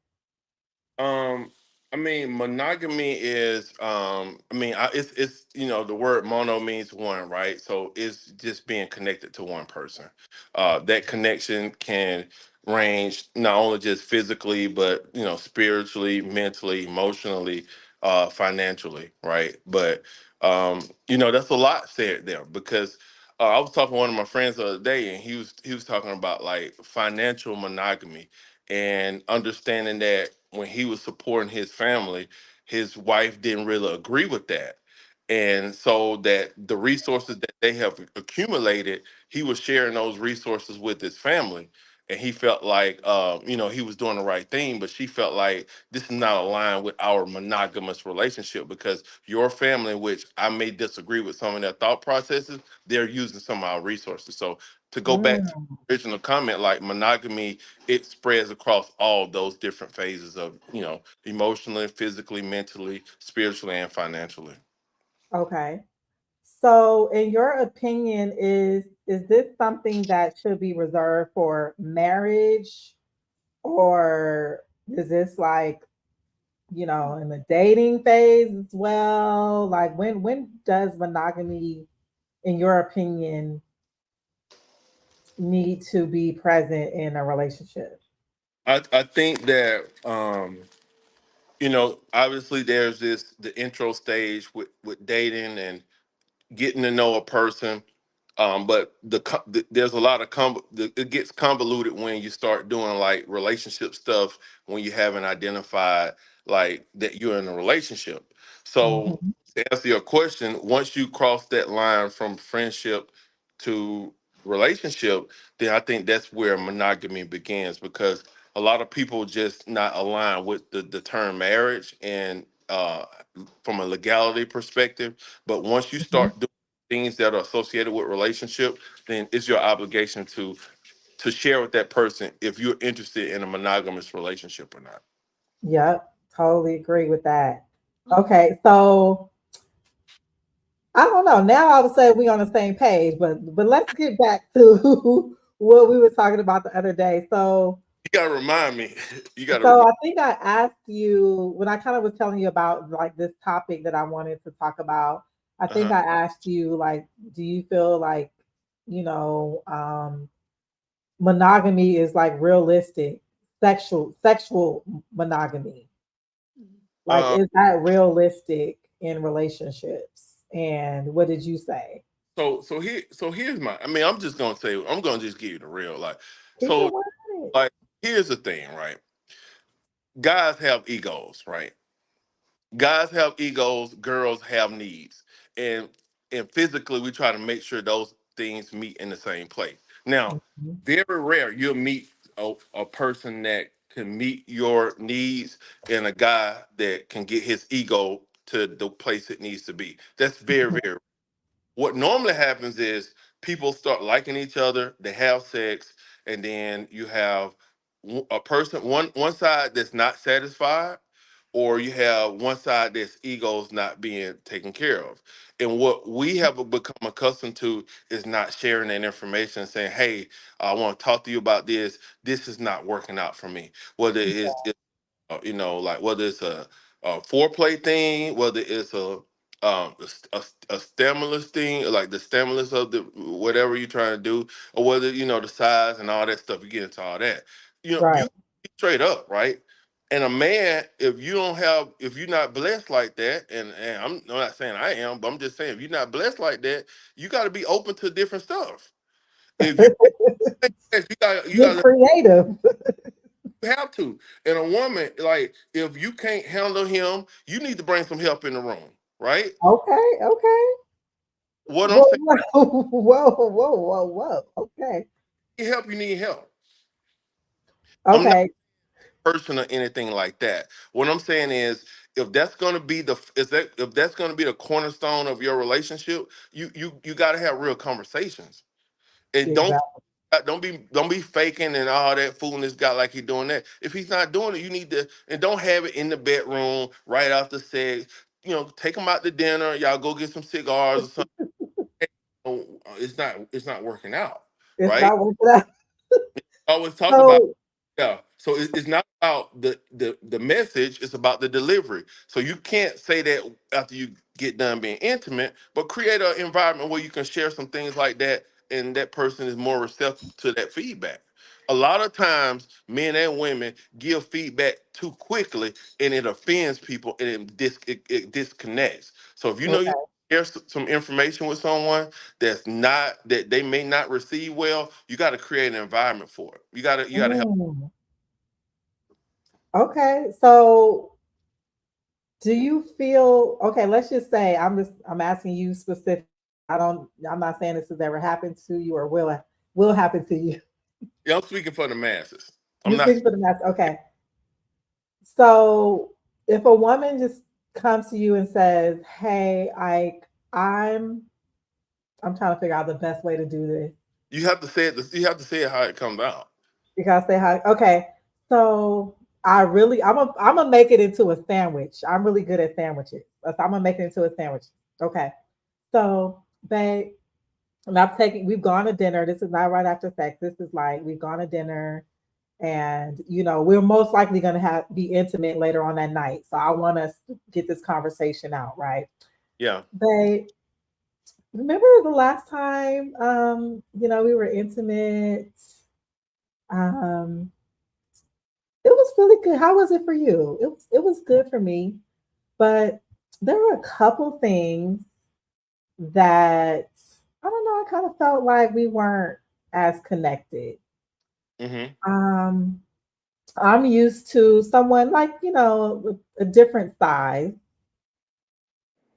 Um, I mean, monogamy is, it's the word mono means one, right? So it's just being connected to one person. That connection can range not only just physically, but spiritually, mentally, emotionally, financially, right? But that's a lot said there because I was talking to one of my friends the other day, and he was talking about like financial monogamy and understanding that when he was supporting his family, his wife didn't really agree with that. And so that the resources that they have accumulated, he was sharing those resources with his family. And he felt like, he was doing the right thing, but she felt like this is not aligned with our monogamous relationship because your family, which I may disagree with some of their thought processes, they're using some of our resources. So to go back to Mm, the original comment, like monogamy, it spreads across all those different phases of emotionally, physically, mentally, spiritually, and financially. okay. So, in your opinion, is this something that should be reserved for marriage, or is this like in the dating phase as well? Like when does monogamy, in your opinion, need to be present in a relationship? I think that obviously there's the intro stage with dating and getting to know a person. But there's a lot of it gets convoluted when you start doing like relationship stuff when you haven't identified like that you're in a relationship. So Mhm. to answer your question, once you cross that line from friendship to relationship, then I think that's where monogamy begins, because a lot of people just not align with the term marriage and from a legality perspective. But once you Mhm. start doing things that are associated with relationship, then it's your obligation to share with that person if you're interested in a monogamous relationship or not. Yep, totally agree with that. Okay, so I don't know. Now I would say we're on the same page, but let's get back to what we were talking about the other day. You gotta remind me. You gotta So remind. I think I asked you when I kind of was telling you about like this topic that I wanted to talk about. I think Uh-huh. I asked you like, do you feel like, monogamy is like realistic, sexual monogamy? Like, Um, is that realistic in relationships? And what did you say? so here's my. I mean, I'm just gonna say. I'm gonna just give you the real. Like, Keep it so 100. like here's the thing, right? Guys have egos, right? Guys have egos, girls have needs, and physically we try to make sure those things meet in the same place. Now, Mhm. very rare you'll meet a person that can meet your needs and a guy that can get his ego to the place it needs to be. That's very. What normally happens is people start liking each other, they have sex, and then you have a person, one side that's not satisfied, or you have one side that's egos not being taken care of. And what we have become accustomed to is not sharing that information, saying, "Hey, I want to talk to you about this. This is not working out for me." Whether like whether it's a foreplay thing, whether it's a stimulus thing, like the stimulus of the whatever you're trying to do, or whether the size and all that stuff. You get into all that. Right. You be straight up, right? And a man, if you're not blessed like that, and I'm not saying I am, but I'm just saying if you're not blessed like that, you got to be open to different stuff. If you you Get got creative. have to. And a woman, like, if you can't handle him, you need to bring some help in the room, right? Okay, okay. What I'm Whoa, saying, whoa, whoa, whoa, whoa, whoa. Okay. you need help. I'm not Okay. a person or anything like that. What I'm saying is, if that's gonna be if that's gonna be the cornerstone of your relationship, you got to have real conversations. And Exactly. don't be faking and all that fooling this guy like he's doing that. If he's not doing it, you need to, and don't have it in the bedroom right after sex. Take him out to dinner. Y'all go get some cigars or something. It's not working out, It's right? not working out. I always talk about. So Yeah. So it's not about the message, it's about the delivery. So you can't say that after you get done being intimate, but create an environment where you can share some things like that and that person is more receptive to that feedback. A lot of times men and women give feedback too quickly and it offends people and it disconnects. So if you know you okay. share some information with someone that they may not receive well, you got to create an environment for it. You got to help. Mm, okay. So do you feel okay? Let's just say I'm asking you specific. I'm not saying this has ever happened to you or will happen to you. Yeah, I'm speaking for the masses. I'm You not. speak for the mass. Okay. So if a woman just comes to you and says, "Hey, I'm I'm trying to figure out the best way to do this," You have to say it. You have to say it how it comes out. because they have okay. So I'm gonna make it into a sandwich. I'm really good at sandwiches. So I'm gonna make it into a sandwich. Okay. So, babe, and we've gone to dinner. This is not right after sex. This is like we've gone to dinner and we're most likely going to be intimate later on that night. So I want us to get this conversation out, right? Yeah. Babe, remember the last time we were intimate? Um It was really good. How was it for you? It was good for me, but there were a couple things that I don't know. I kind of felt like we weren't as connected. Hmm. Um, I'm used to someone like with a different size,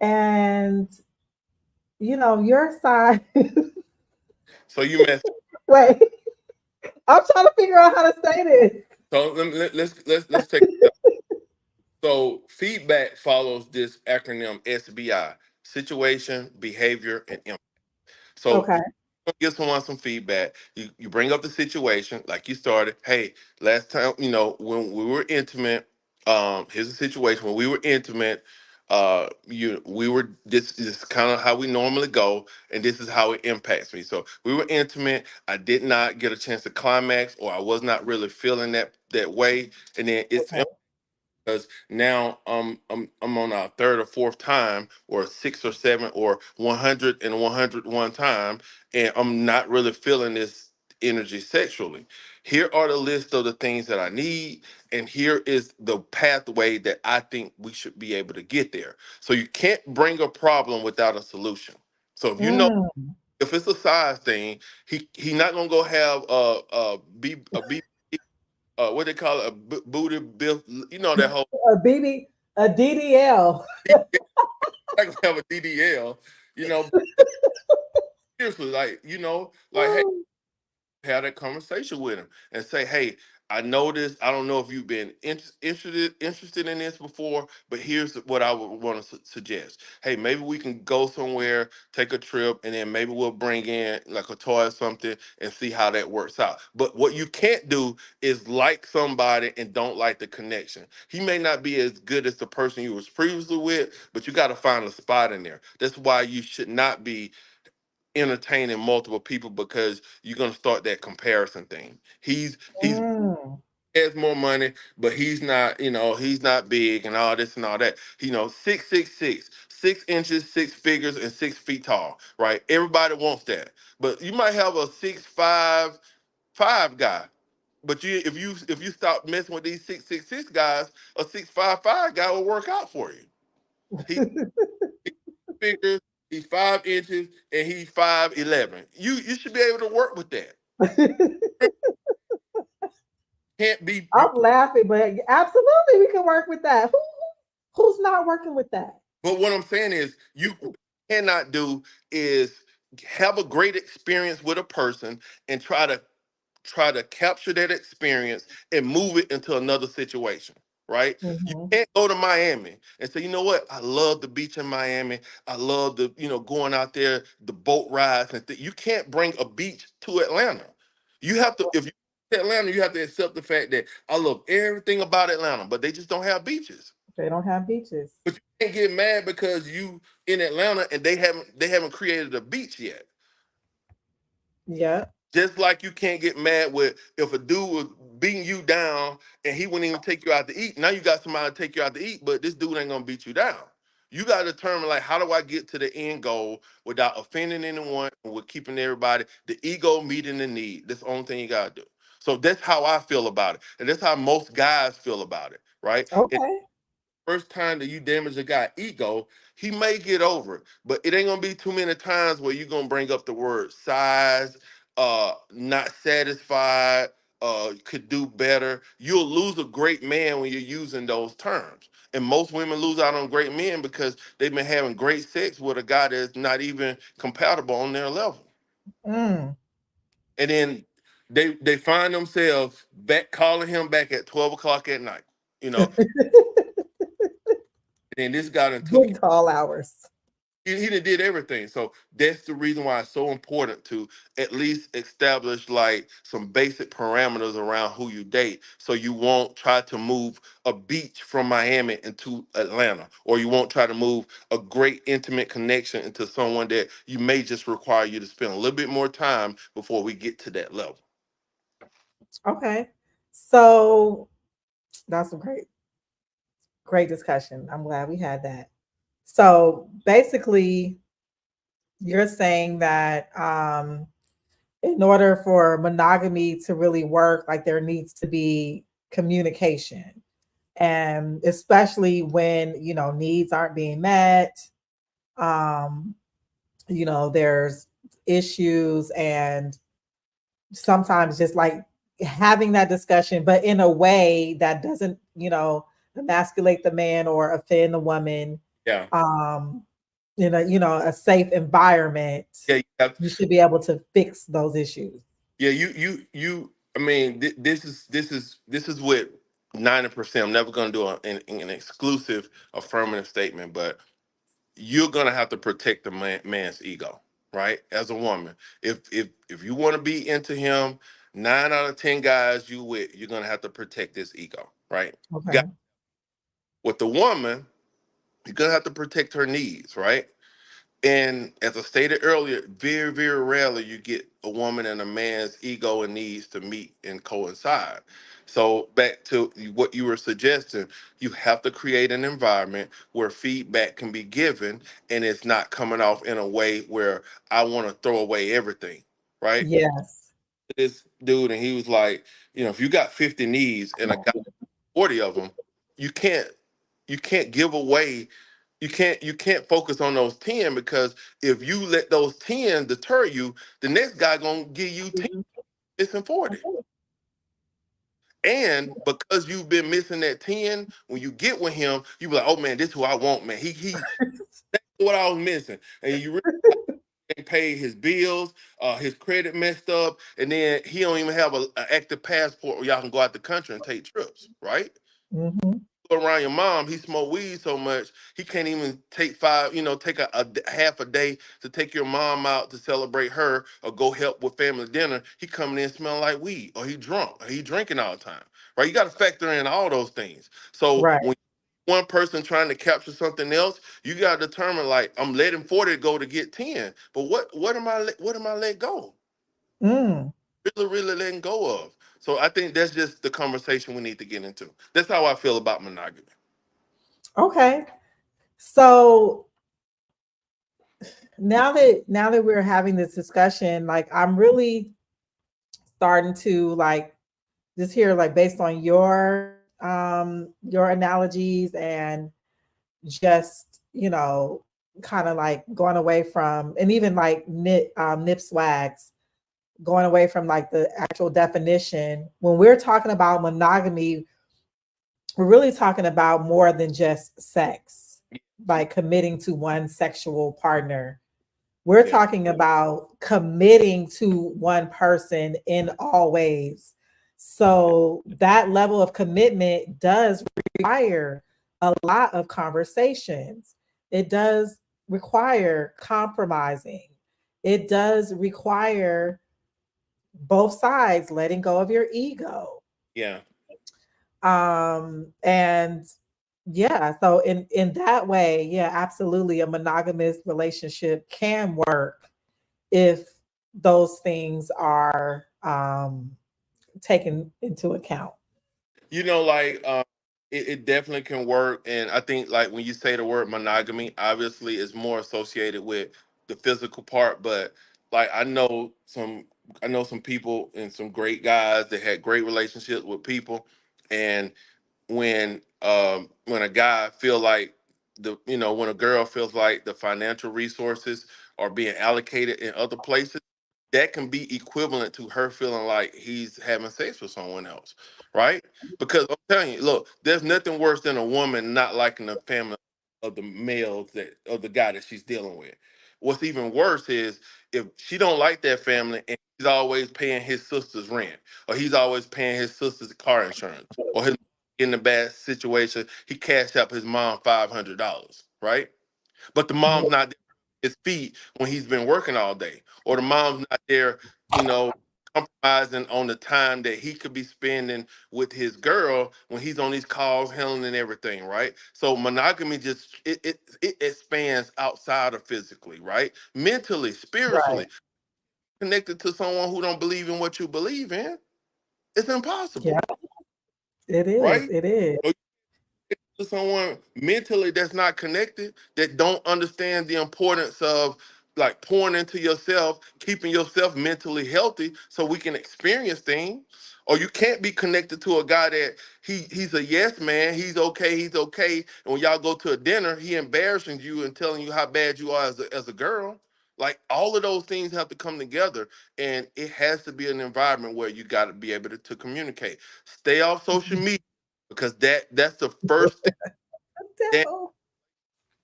and your size. So you messed. Wait, I'm trying to figure out how to say this. So let's take it down. So feedback follows this acronym SBI: situation, behavior, and impact. So Okay. give someone some feedback. You bring up the situation, like you started. Hey, last time, when we were intimate, here's a situation when we were intimate. We were this is kind of how we normally go, and this is how it impacts me. So we were intimate. I did not get a chance to climax, or I was not really feeling that way, and then it's Okay. because now I'm on our third or fourth time, or six or seven, or 100 and 101 time, and I'm not really feeling this energy sexually. Here are the list of the things that I need, and here is the pathway that I think we should be able to get there. So you can't bring a problem without a solution. So if you know, Mm, if it's a size thing, he not gonna go have a b what they call it, booty bill, that whole a BB, a DDL. not gonna have a DDL, seriously, like, like, hey, have that conversation with him and say, hey, I know this. I don't know if you've been interested in this before, but here's what I would want to suggest. Hey, maybe we can go somewhere, take a trip, and then maybe we'll bring in like a toy or something and see how that works out. But what you can't do is like somebody and don't like the connection. He may not be as good as the person you was previously with, but you got to find a spot in there. That's why you should not be entertaining multiple people, because you're gonna start that comparison thing. He's Mm. has more money, but he's not big and all this and all that. 6'6", 6 inches, 6 figures, and 6 feet tall. Right? Everybody wants that, but you might have a 6'5" guy. But if you stop messing with these 6'6" guys, a 6'5" guy will work out for you. He figures, he's 5 inches, and he's 5'11". You should be able to work with that. Can't be you. I'm laughing, but absolutely we can work with that. Who's not working with that? But what I'm saying is, you cannot do is have a great experience with a person and try to capture that experience and move it into another situation, right? You Hmm. can't go to Miami and say, you know what, I love the beach in Miami. I love the, going out there, the boat rides and you can't bring a beach to Atlanta. You have to, if you to Atlanta, you have to accept the fact that I love everything about Atlanta, but they just don't have beaches. They don't have beaches. But you can't get mad because you in Atlanta and they haven't created a beach yet. Yeah. Just like you can't get mad with if a dude was beating you down and he wouldn't even take you out to eat. Now you got somebody to take you out to eat, but this dude ain't gonna beat you down. You gotta determine, like, how do I get to the end goal without offending anyone and with keeping everybody the ego meeting the need. That's the only thing you gotta do. So that's how I feel about it. And that's how most guys feel about it, right? Okay. First time that you damage a guy ego, he may get over it, but it ain't gonna be too many times where you're gonna bring up the word size, not satisfied, could do better. You'll lose a great man when you're using those terms. And most women lose out on great men because they've been having great sex with a guy that's not even compatible on their level. Mm. And then they find themselves back calling him back at 12 o'clock at night. You know, and then this guy done took Good call hours. he done did everything. So that's the reason why it's so important to at least establish like some basic parameters around who you date, so you won't try to move a beach from Miami into Atlanta, or you won't try to move a great intimate connection into someone that you may just require you to spend a little bit more time before we get to that level. Okay. So that's a great discussion. I'm glad we had that. So basically, you're saying that in order for monogamy to really work, like there needs to be communication. And especially when, needs aren't being met, um, there's issues, and sometimes just like having that discussion, but in a way that doesn't, emasculate the man or offend the woman, Yeah. um, in a, a safe environment, Yeah. You have, you should be able to fix those issues. yeah. You. I mean, this is what 90%. I'm never going to do an exclusive affirmative statement, but you're gonna have to protect the man's ego, right? As a woman, if you want to be into him, 9 out of 10 guys you with, you're gonna have to protect his ego, right? You got Okay. with the woman, you're gonna have to protect her needs, right? And as I stated earlier, very, very rarely you get a woman and a man's ego and needs to meet and coincide. So back to what you were suggesting, you have to create an environment where feedback can be given and it's not coming off in a way where I want to throw away everything, right? Yes. This dude, and he was like, if you got 50 needs and I got 40 of them, you can't give away, you can't focus on those 10, because if you let those 10 deter you, the next guy gonna give you 10 missing 40. And because you've been missing that 10, when you get with him, you be like, oh man, this is who I want, man. He that's what I was missing. And you really ain't paid his bills, his credit messed up, and then he don't even have a active passport where y'all can go out the country and take trips, right? Hmm. Around your mom, he smoked weed so much he can't even take take half a day to take your mom out to celebrate her or go help with family dinner. He coming in smelling like weed, or he drunk, or he drinking all the time, right? You got to factor in all those things. So Right. when one person trying to capture something else, you got to determine, like, I'm letting 40 go to get 10, but what am I let go? Mm. Really letting go of? So I think that's just the conversation we need to get into. That's how I feel about monogamy. Okay. So now that we're having this discussion, like I'm really starting to like just hear, like, based on your analogies, and just, kind of like going away from, and even like nip swags, going away from like the actual definition. When we're talking about monogamy, we're really talking about more than just sex, like committing to one sexual partner. We're Yeah. talking about committing to one person in all ways. So that level of commitment does require a lot of conversations. It does require compromising. It does require both sides letting go of your ego. Yeah. And yeah, so in that way, yeah, absolutely, a monogamous relationship can work if those things are taken into account. Like, it definitely can work. And I think, like, when you say the word monogamy, obviously it's more associated with the physical part. But like, I know some people and some great guys that had great relationships with people. And when a guy feel like when a girl feels like the financial resources are being allocated in other places, that can be equivalent to her feeling like he's having sex with someone else, right? Because I'm telling you, look, there's nothing worse than a woman not liking the family of the males that of the guy that she's dealing with. What's even worse is if she don't like that family and he's always paying his sister's rent, or he's always paying his sister's car insurance, or his in a bad situation, he cashed out his mom $500, right? But the mom's not there at his feet when he's been working all day, or the mom's not there, you know, compromising on the time that he could be spending with his girl when he's on these calls, handling everything, right? So monogamy just it expands outside of physically, right? Mentally, Right. spiritually, connected to someone who don't believe in what you believe in, it's Yeah, impossible, it is. right? It is. Or to someone mentally that's not connected, that don't understand the importance of like pouring into yourself, keeping yourself mentally healthy so we can experience things. Or you can't be connected to a guy that he's a yes man, he's okay. And when y'all go to a dinner, he embarrassing you and telling you how bad you are as a girl. Like all of those things have to come together, and it has to be an environment where you got to be able to communicate. Stay off social media because that's the first thing, that, Devil.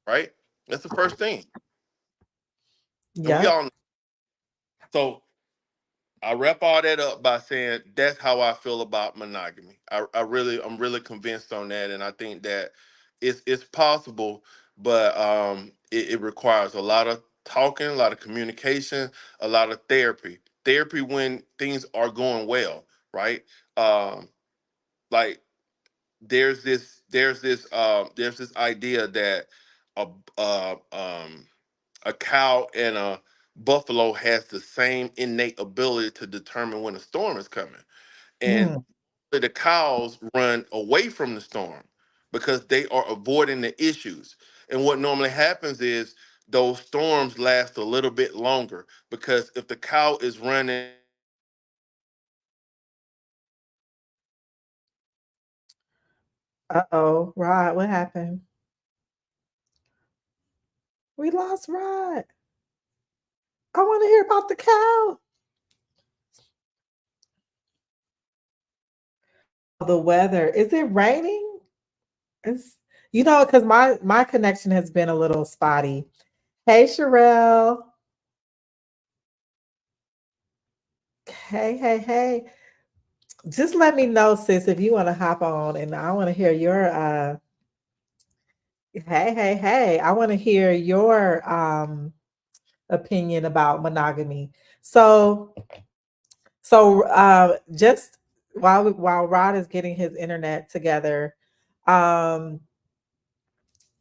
right? That's the first thing, and we Yep. all know. So I wrap all that up by saying that's how I feel about monogamy. I'm really convinced on that, and I think that it's possible, but it requires a lot of talking, a lot of communication, a lot of therapy. Therapy when things are going well, right? Um, like there's this idea that a uh, um a cow and a buffalo has the same innate ability to determine when a storm is coming. And Mm. the cows run away from the storm because they are avoiding the issues. And what normally happens is those storms last a little bit longer because if the cow is running Uh-oh. Rod, what happened? We lost Rod. I want to hear about the cow. The weather. Is it raining? It's because my connection has been a little spotty. Hey, Sherelle. Hey, hey, hey. Just let me know, sis, if you want to hop on, and I want to hear your hey, hey, hey. I want to hear your opinion about monogamy. So just while Rod is getting his internet together, um,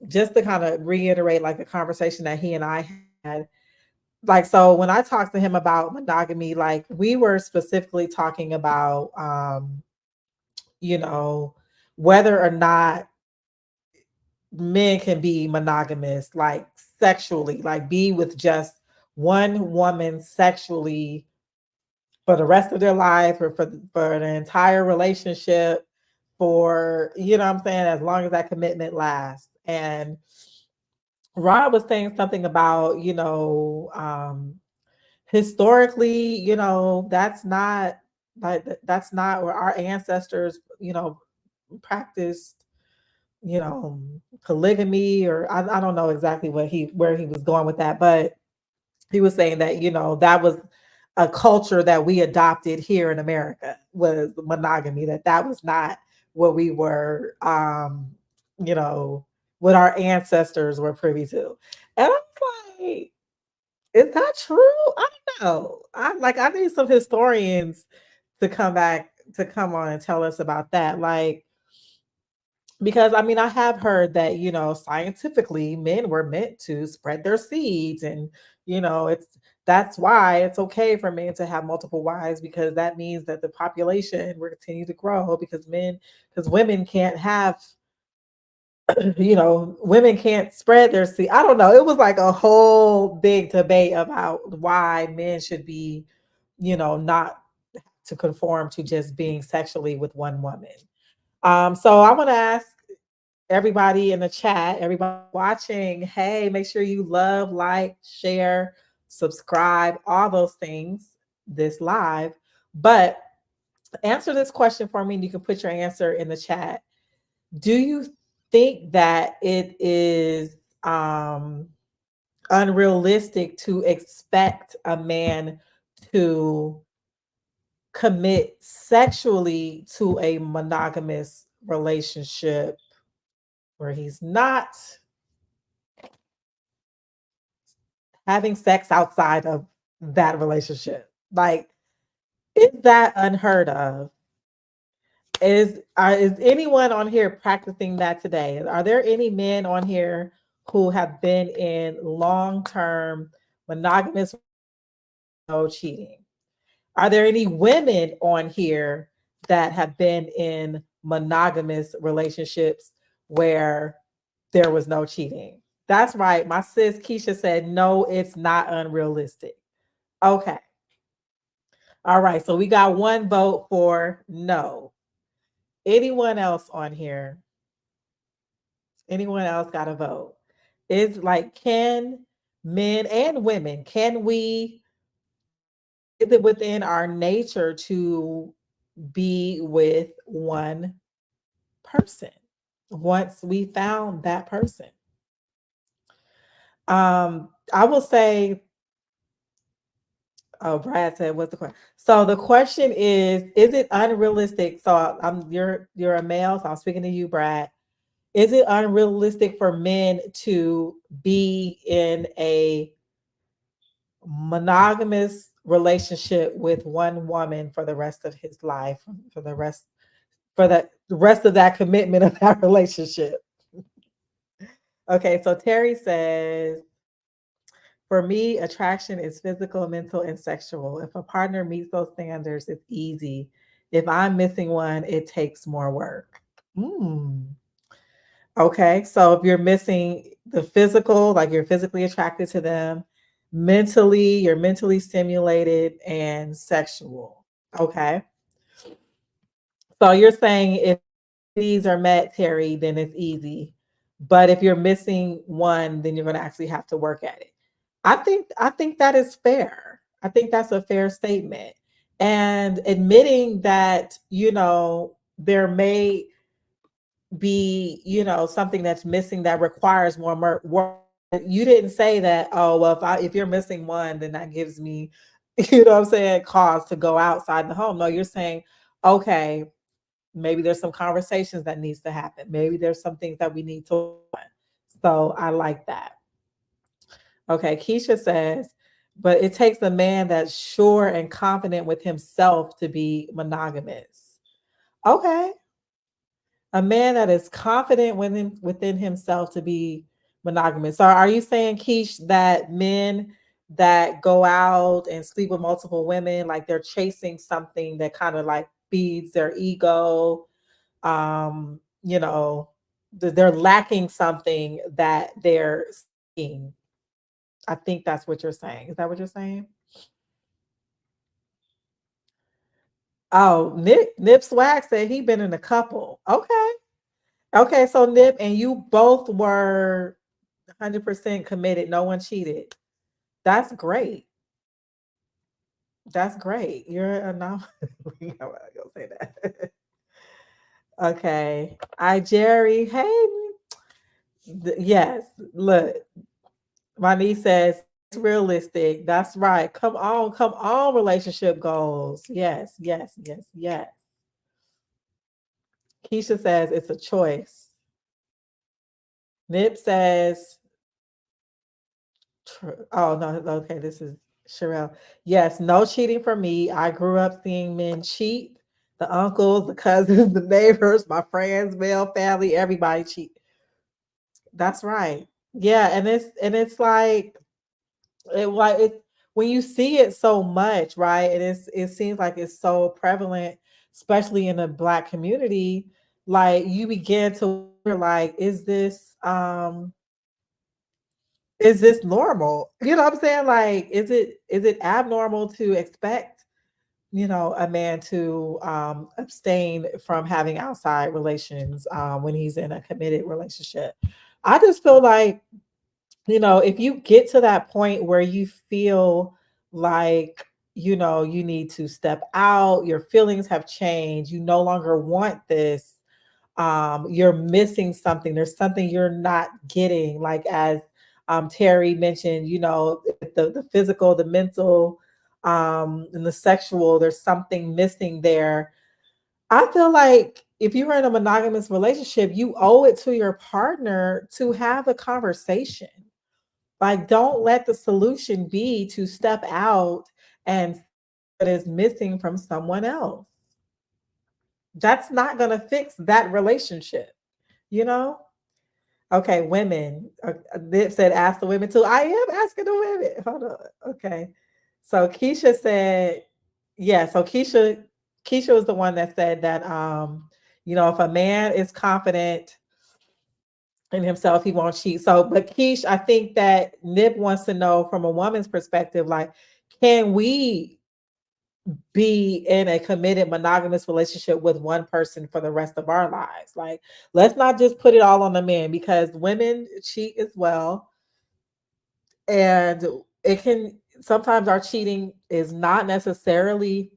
just to kind of reiterate like the conversation that he and I had. Like, so when I talked to him about monogamy, like we were specifically talking about you know, whether or not men can be monogamous, like sexually, like be with just one woman sexually for the rest of their life or for an entire relationship, for what I'm saying, as long as that commitment lasts. And Rob was saying something about, historically, that's not where our ancestors, practiced, polygamy, or I don't know exactly where he was going with that, but he was saying that, that was a culture that we adopted here in America, was monogamy, that was not what we were, you know, what our ancestors were privy to. And I was like, is that true? I don't know. I need some historians to come on and tell us about that. Like, because I mean, I have heard that, scientifically men were meant to spread their seeds, and it's that's why it's okay for men to have multiple wives, because that means that the population will continue to grow, because women can't have, women can't spread their seed. I don't know. It was like a whole big debate about why men should be, not to conform to just being sexually with one woman. So I want to ask everybody in the chat, everybody watching, hey, make sure you love, like, share, subscribe, all those things this live. But answer this question for me, and you can put your answer in the chat. Do you think that it is unrealistic to expect a man to commit sexually to a monogamous relationship where he's not having sex outside of that relationship? Like, is that unheard of? Is anyone on here practicing that today? Are there any men on here who have been in long-term monogamous, no cheating? Are there any women on here that have been in monogamous relationships where there was no cheating? That's right. My sis Keisha said, no, it's not unrealistic. Okay. All right. So we got one vote for no. Anyone else on here? Anyone else got a vote? It's like, can men and women, can we, is it within our nature to be with one person once we found that person? I will say, oh, Brad said, what's the question? So the question is it unrealistic? So you're a male, so I'm speaking to you, Brad. Is it unrealistic for men to be in a monogamous relationship with one woman for the rest of his life, for the rest of that commitment of that relationship? Okay, so Terry says, for me, attraction is physical, mental, and sexual. If a partner meets those standards, it's easy. If I'm missing one, it takes more work. Mm. Okay, so if you're missing the physical, like you're physically attracted to them, mentally, you're mentally stimulated, and sexual. Okay, so you're saying if these are met, Terry, then it's easy. But if you're missing one, then you're going to actually have to work at it. I think that is fair. I think that's a fair statement. And admitting that, there may be, something that's missing that requires more work. You didn't say that, oh, well, if you're missing one, then that gives me, what I'm saying, cause to go outside the home. No, you're saying, okay, maybe there's some conversations that needs to happen. Maybe there's some things that we need to work on. So I like that. Okay, Keisha says, but it takes a man that's sure and confident with himself to be monogamous. Okay, a man that is confident within himself to be monogamous. So are you saying, Keish, that men that go out and sleep with multiple women, like they're chasing something that kind of like feeds their ego? You know, they're lacking something that they're seeing. I think that's what you're saying. Is that what you're saying? Oh, Nip Swag said he been in a couple. Okay. Okay, so Nip and you both were 100% committed. No one cheated. That's great. That's great. You're a no. I'm not gonna say that. Okay. I Jerry. Hey. Yes. Look, my niece says it's realistic. That's right. Come on, relationship goals. Yes, yes, yes, yes. Keisha says it's a choice. Nip says, oh no, okay, this is Sherelle. Yes, no cheating for me. I grew up seeing men cheat. The uncles, the cousins, the neighbors, my friends, male family, everybody cheat. That's right. Yeah, and it's like it when you see it so much, right? It seems like it's so prevalent, especially in the Black community. Like you begin to wonder, like, is this normal? You know what I'm saying? Like, is it abnormal to expect, a man to abstain from having outside relations when he's in a committed relationship? I just feel like, if you get to that point where you feel like, you need to step out, your feelings have changed, you no longer want this, you're missing something, there's something you're not getting, like as Terry mentioned, the physical, the mental, and the sexual, there's something missing there. I feel like if you're in a monogamous relationship, you owe it to your partner to have a conversation. Like, don't let the solution be to step out and what is missing from someone else. That's not going to fix that relationship, you know? Okay, women. Nip said, ask the women too. I am asking the women. Hold on. Okay. So Keisha said, yeah. So Keisha was the one that said that, if a man is confident in himself, he won't cheat. So, but Keish, I think that Nip wants to know from a woman's perspective, like, can we be in a committed monogamous relationship with one person for the rest of our lives? Like, let's not just put it all on the man, because women cheat as well. And it can sometimes our cheating is not necessarily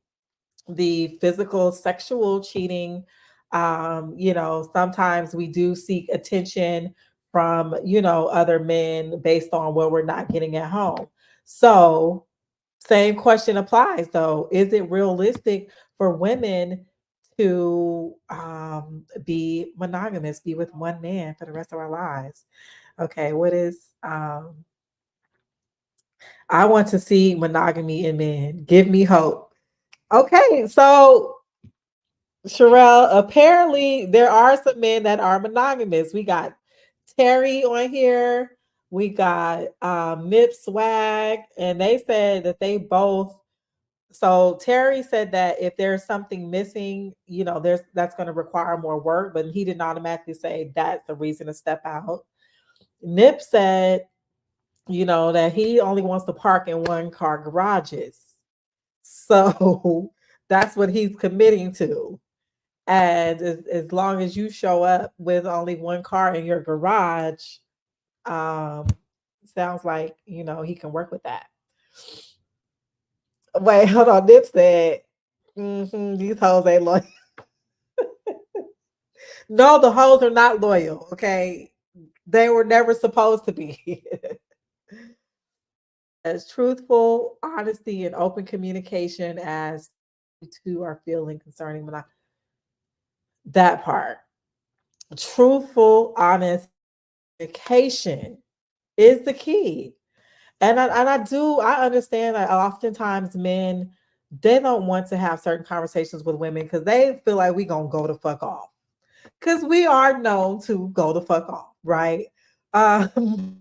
the physical sexual cheating. Sometimes we do seek attention from other men based on what we're not getting at home. So same question applies, though. Is it realistic for women to be monogamous, be with one man for the rest of our lives? Okay, what is I want to see monogamy in men. Give me hope. Okay, so Sherelle, apparently there are some men that are monogamous. We got Terry on here. We got Mip Swag, and they said that they both. So Terry said that if there's something missing, that's going to require more work, but he didn't automatically say that's the reason to step out. Nip said, that he only wants to park in one car garages. So that's what he's committing to. And as long as you show up with only one car in your garage, um, sounds like, he can work with that. Wait, hold on. Nip said, these hoes ain't loyal. No, the hoes are not loyal. Okay. They were never supposed to be. As truthful, honesty, and open communication as you two are feeling concerning that part. Truthful, honest communication is the key. And I understand that oftentimes men, they don't want to have certain conversations with women because they feel like we gonna go the fuck off. Because we are known to go the fuck off, right? Um,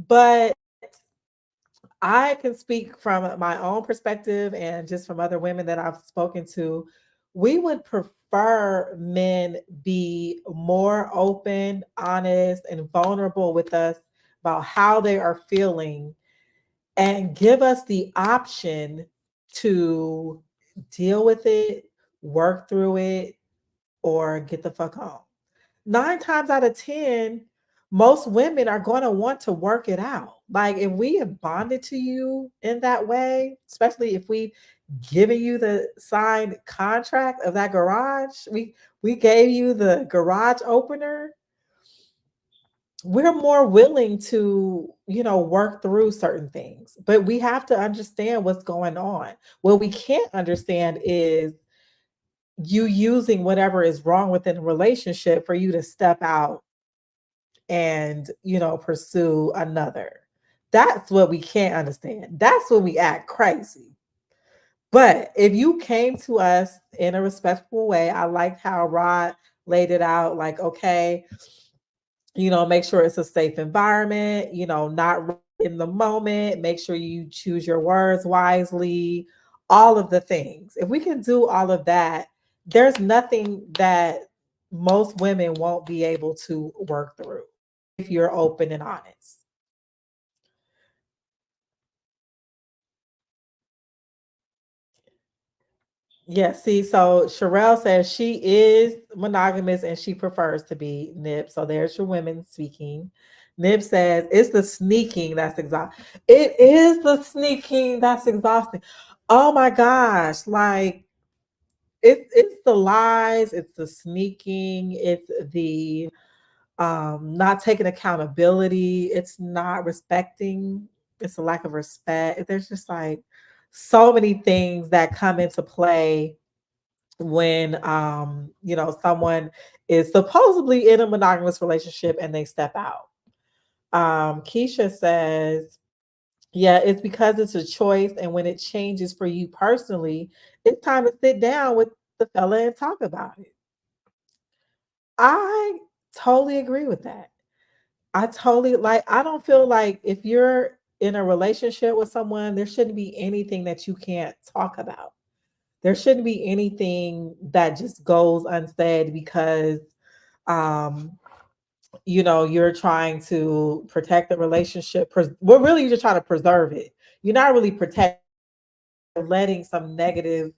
but I can speak from my own perspective and just from other women that I've spoken to. We would prefer men be more open, honest, and vulnerable with us about how they are feeling and give us the option to deal with it, work through it, or get the fuck home. 9 times out of 10, most women are going to want to work it out. Like, if we have bonded to you in that way, especially if we've given you the signed contract of that garage, we gave you the garage opener, we're more willing to, work through certain things. But we have to understand what's going on. What we can't understand is you using whatever is wrong within a relationship for you to step out and pursue another. That's what we can't understand. That's when we act crazy. But if you came to us in a respectful way, I liked how Rod laid it out. Like, okay, make sure it's a safe environment, not in the moment, make sure you choose your words wisely, all of the things. If we can do all of that, there's nothing that most women won't be able to work through if you're open and honest. Yeah, see, so Sherelle says she is monogamous and she prefers to be Nip. So there's your women speaking. Nip says it's the sneaking that's exhausting. It is the sneaking that's exhausting. Oh my gosh, like it's the lies, it's the sneaking, it's the not taking accountability, it's not respecting, it's a lack of respect. There's just like so many things that come into play when someone is supposedly in a monogamous relationship and they step out. Keisha says, yeah, it's because it's a choice, and when it changes for you personally, it's time to sit down with the fella and talk about it. I totally agree with that. I totally I don't feel like if you're in a relationship with someone, there shouldn't be anything that you can't talk about. There shouldn't be anything that just goes unsaid because um you're trying to protect the relationship. Well, really, you're just trying to preserve it. You're not really protecting, you're letting some negative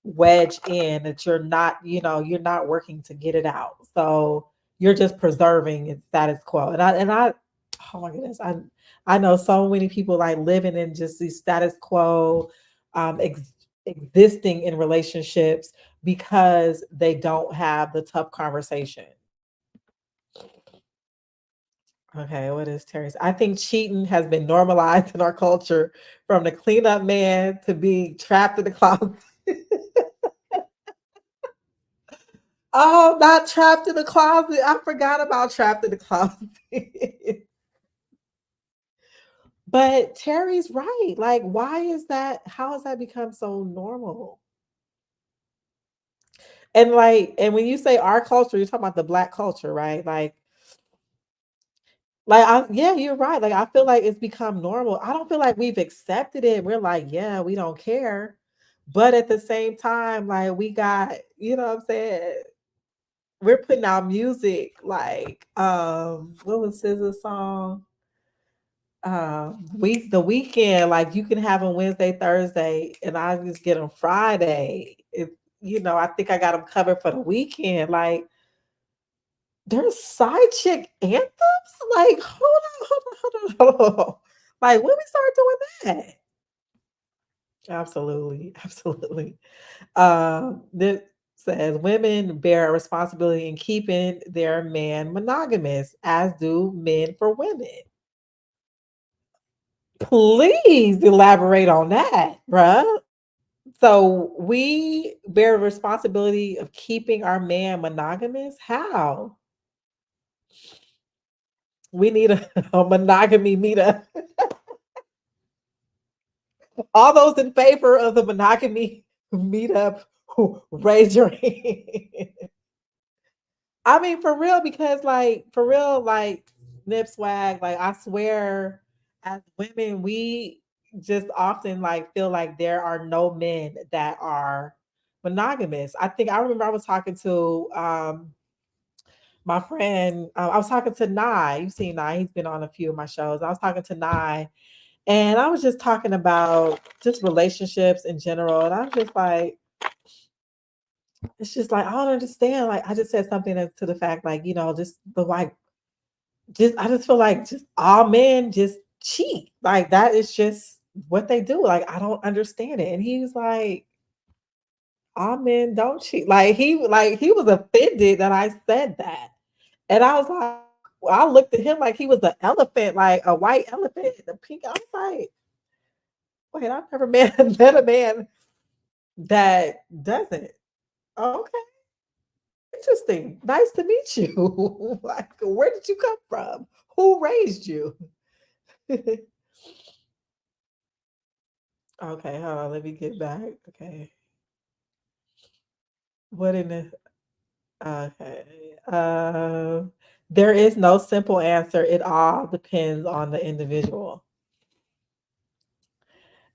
wedge in that you're not working to get it out. So you're just preserving its status quo. And I oh my goodness, I know so many people like living in just the status quo, existing in relationships because they don't have the tough conversation. Okay, what is Terry's? I think cheating has been normalized in our culture, from the cleanup man to being trapped in the closet. Oh, not trapped in the closet. I forgot about trapped in the closet. But Terry's right. Like, why is that? How has that become so normal? And when you say our culture, you're talking about the black culture, right? Yeah, you're right. Like, I feel like it's become normal. I don't feel like we've accepted it. We're like, yeah, we don't care. But at the same time, like, we got, what I'm saying? We're putting out music like, what was SZA's song? The weekend, like, you can have them Wednesday, Thursday, and I just get them Friday. I think I got them covered for the weekend. Like, there's side chick anthems. Like, hold on. Like, when we start doing that? Absolutely, absolutely. This says women bear a responsibility in keeping their man monogamous, as do men for women. Please elaborate on that, bruh. So we bear a responsibility of keeping our man monogamous. How? We need a monogamy meetup. All those in favor of the monogamy meetup, raise your hand. I mean, for real, because like for real, like nip swag, like I swear, as women, we just often like feel like there are no men that are monogamous. I remember I was talking to my friend, I was talking to Nye. You've seen Nye, he's been on a few of my shows. I was talking to Nye, and I was just talking about just relationships in general. And I'm just like, it's just like I don't understand. Like I just said something to the fact, like, just the like just I just feel like just all men just cheat. Like that is just what they do. Like I don't understand it. And he was like, all men don't cheat. Like he was offended that I said that. And I was like, I looked at him like he was an elephant, like a white elephant in the pink. I was like, wait, I've never met a man that doesn't. Okay, interesting. Nice to meet you. Like, where did you come from? Who raised you? Okay, hold on. Let me get back. Okay. What in the okay. There is no simple answer. It all depends on the individual.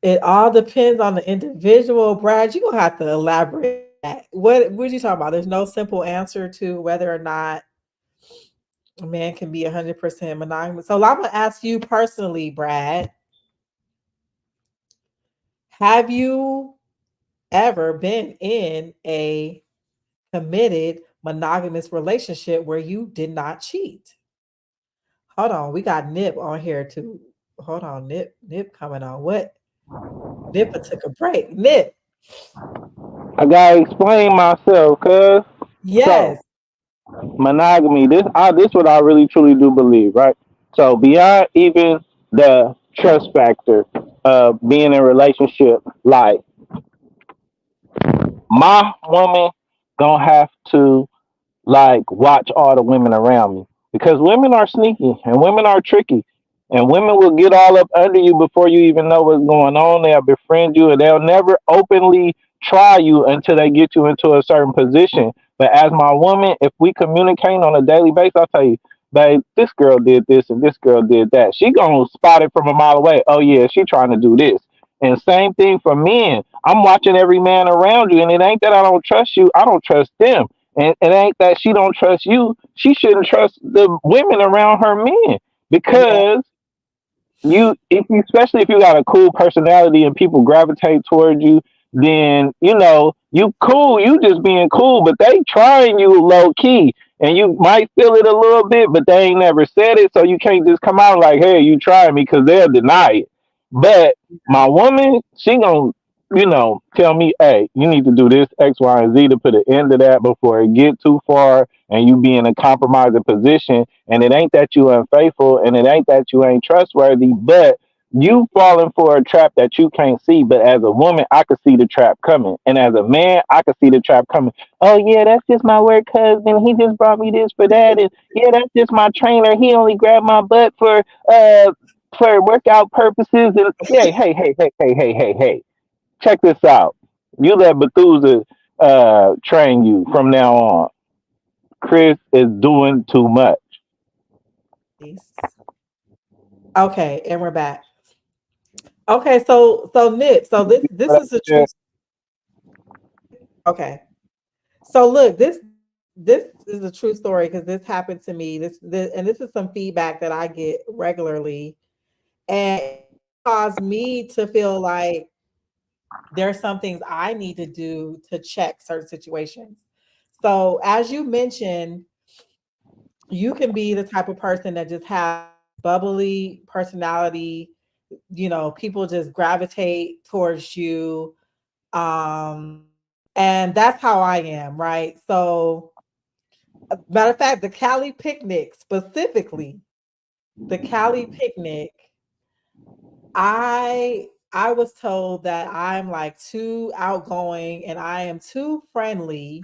It all depends on the individual. Brad, you're gonna have to elaborate that. What are you talking about? There's no simple answer to whether or not a man can be 100% monogamous. So I'm gonna ask you personally, Brad. Have you ever been in a committed monogamous relationship where you did not cheat? Hold on, we got Nip on here too. Hold on, Nip coming on. What? Nip took a break. Nip, I gotta explain myself, cuz. So yes. monogamy, this what I really truly do believe, right? So beyond even the trust factor of being in a relationship, like my woman gonna have to like watch all the women around me because women are sneaky and women are tricky and women will get all up under you before you even know what's going on. They'll befriend you and they'll never openly try you until they get you into a certain position. But as my woman, if we communicate on a daily basis, I'll tell you, babe, this girl did this and this girl did that. She gonna spot it from a mile away. Oh yeah, she trying to do this. And same thing for men. I'm watching every man around you, and it ain't that I don't trust you. I don't trust them. And it ain't that she don't trust you. She shouldn't trust the women around her men Yeah. because if you, especially if you got a cool personality and people gravitate towards you, then you cool, you just being cool, but they trying you low key, and you might feel it a little bit, but they ain't never said it, so you can't just come out like, hey, you trying me, because they'll deny it. But my woman, she gonna tell me, hey, you need to do this X, Y, and Z to put an end to that before it get too far and you be in a compromising position. And it ain't that you unfaithful, and it ain't that you ain't trustworthy, but you falling for a trap that you can't see. But as a woman, I could see the trap coming, and as a man, I could see the trap coming. Oh yeah, that's just my work husband. He just brought me this for that, and yeah, that's just my trainer. He only grabbed my butt for workout purposes. And yeah, hey, check this out. You let Bethusa train you from now on. Chris is doing too much. Peace. Okay, and we're back. Okay, so Nip, so this is a true. Okay, so look, this is a true story because this happened to me. And this is some feedback that I get regularly, and it caused me to feel like there's some things I need to do to check certain situations. So as you mentioned, you can be the type of person that just has bubbly personality. People just gravitate towards you. Um, and that's how I am, right? So, matter of fact, the Cali picnic specifically, the Cali picnic, I was told that I'm like too outgoing and I am too friendly,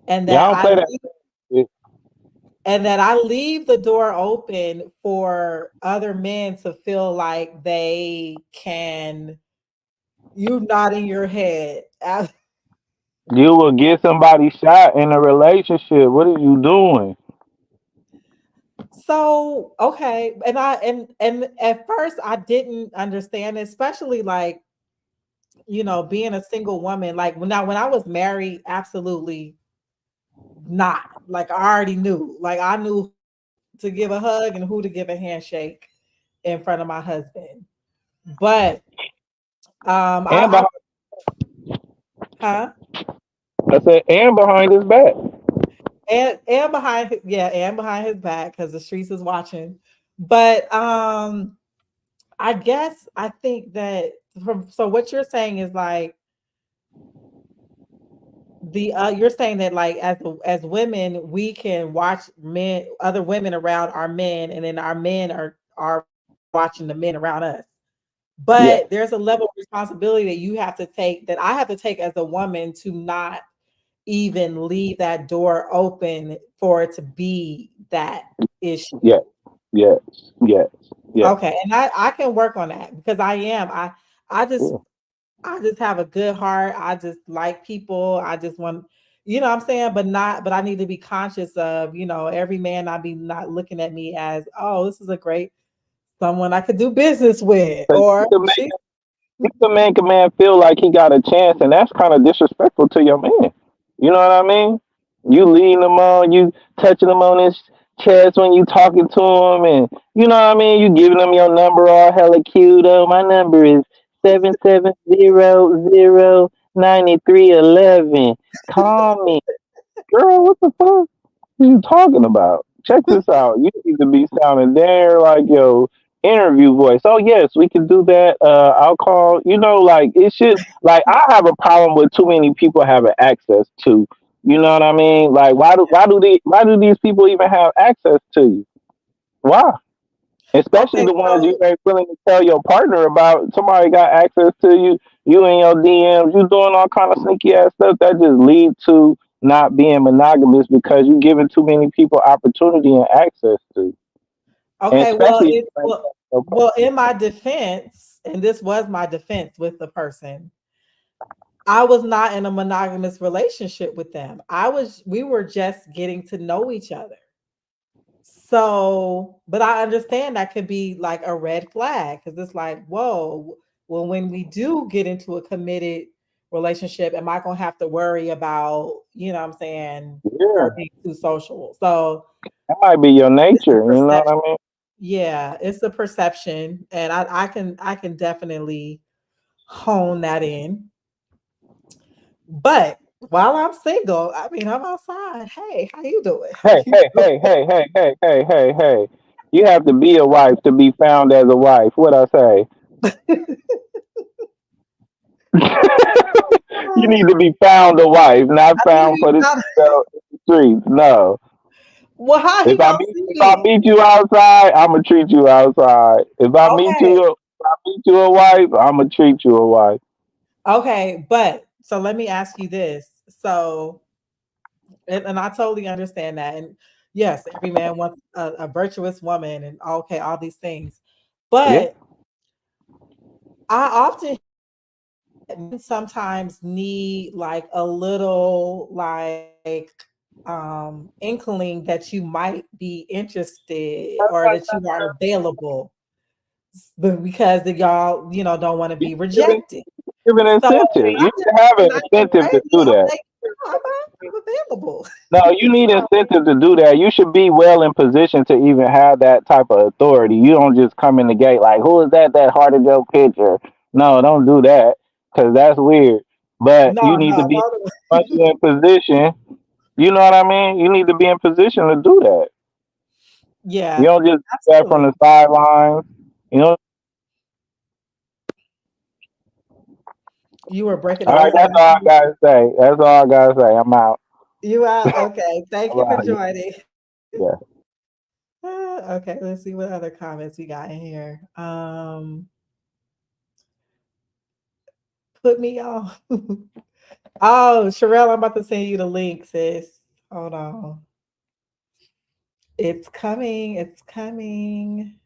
and Yeah, I that don't play that. I leave the door open for other men to feel like they can. You nodding your head. You will get somebody shot in a relationship. What are you doing? So okay, and at first I didn't understand, especially like being a single woman. Like when I was married, absolutely not. Like I already knew. Like I knew to give a hug and who to give a handshake in front of my husband. But And I behind, huh I said, and behind his back. and and behind his back because the streets is watching. But I guess I think that so what you're saying is like you're saying that like as women we can watch other women around our men, and then our men are watching the men around us. Yeah, But there's a level of responsibility that you have to take, that I have to take as a woman, to not even leave that door open for it to be that issue. yeah, yes, yes, yes. Okay, and I can work on that because I just Yeah. I just have a good heart. I just like people. I just want, what I'm saying, but I need to be conscious of, every man not be not looking at me as, oh, this is a great someone I could do business with, 'Cause or she. you can make a man feel like he got a chance, and that's kind of disrespectful to your man. You know what I mean? You leading him on, you touching him on his chest when you talking to him, and you know what I mean. You giving him your number all hella cute. Oh, my number is 770 9311. Call me, girl. What the fuck? What you talking about? Check this out. You need to be sounding there like your interview voice. Oh yes, we can do that. I'll call. Like it should. Like I have a problem with too many people having access to. You know what I mean? Like why do these people even have access to you? Why? Especially Okay, the ones you so ain't willing to tell your partner about. Somebody got access to you. You in your DMs. You doing all kind of sneaky ass stuff that just lead to not being monogamous because you giving too many people opportunity and access to. And okay, especially if you ain't your partner. in my defense, and this was my defense with the person, I was not in a monogamous relationship with them. We were just getting to know each other. So, but I understand that could be like a red flag because it's like, whoa, well, when we do get into a committed relationship, am I gonna have to worry about, you know what I'm saying, her Yeah, being too social? So that might be your it's the nature. You know what I perception. mean? Yeah, it's the perception. And I can definitely hone that in. But while I'm single, I mean I'm outside. Hey, how you doing? How Hey, you hey, doing? hey, hey, hey, hey, hey, hey, hey. You have to be a wife to be found as a wife. What I say? You need to be found a wife, not I need to found be for the found. streets. No. Well, how he If I gonna meet see if I me? meet you outside, I'ma treat you outside. Okay. If I meet you a wife, I'ma treat you a wife. Okay, but so let me ask you this. So, and I totally understand that. And yes, every man wants a virtuous woman and okay, all these things. Yeah. But I often men sometimes need like a little like inkling that you might be interested or that you are available but because the y'all, don't want to You be give an rejected. give an So incentive. I'm You just need to have an and I just incentive to crazy. do I'm that. like, I'm available. No, you need incentive to do that. You should be well in position to even have that type of authority. You don't just come in the gate like, "Who is that? That heart of your picture?" No, don't do that because that's weird. But No, you need to no, be no. once you're in position. You know what I mean? You need to be in position to do that. You Yeah, don't just do that from absolutely. the sidelines. You know. You were breaking All up. What right, was that that's last all I thing? gotta say. That's all I gotta say. I'm out. You out? Okay. Thank you All for right. joining. Yeah. Okay, let's see what other comments we got in here. Put me on. Oh, Sherelle, I'm about to send you the link, sis. Hold on. It's coming. It's coming.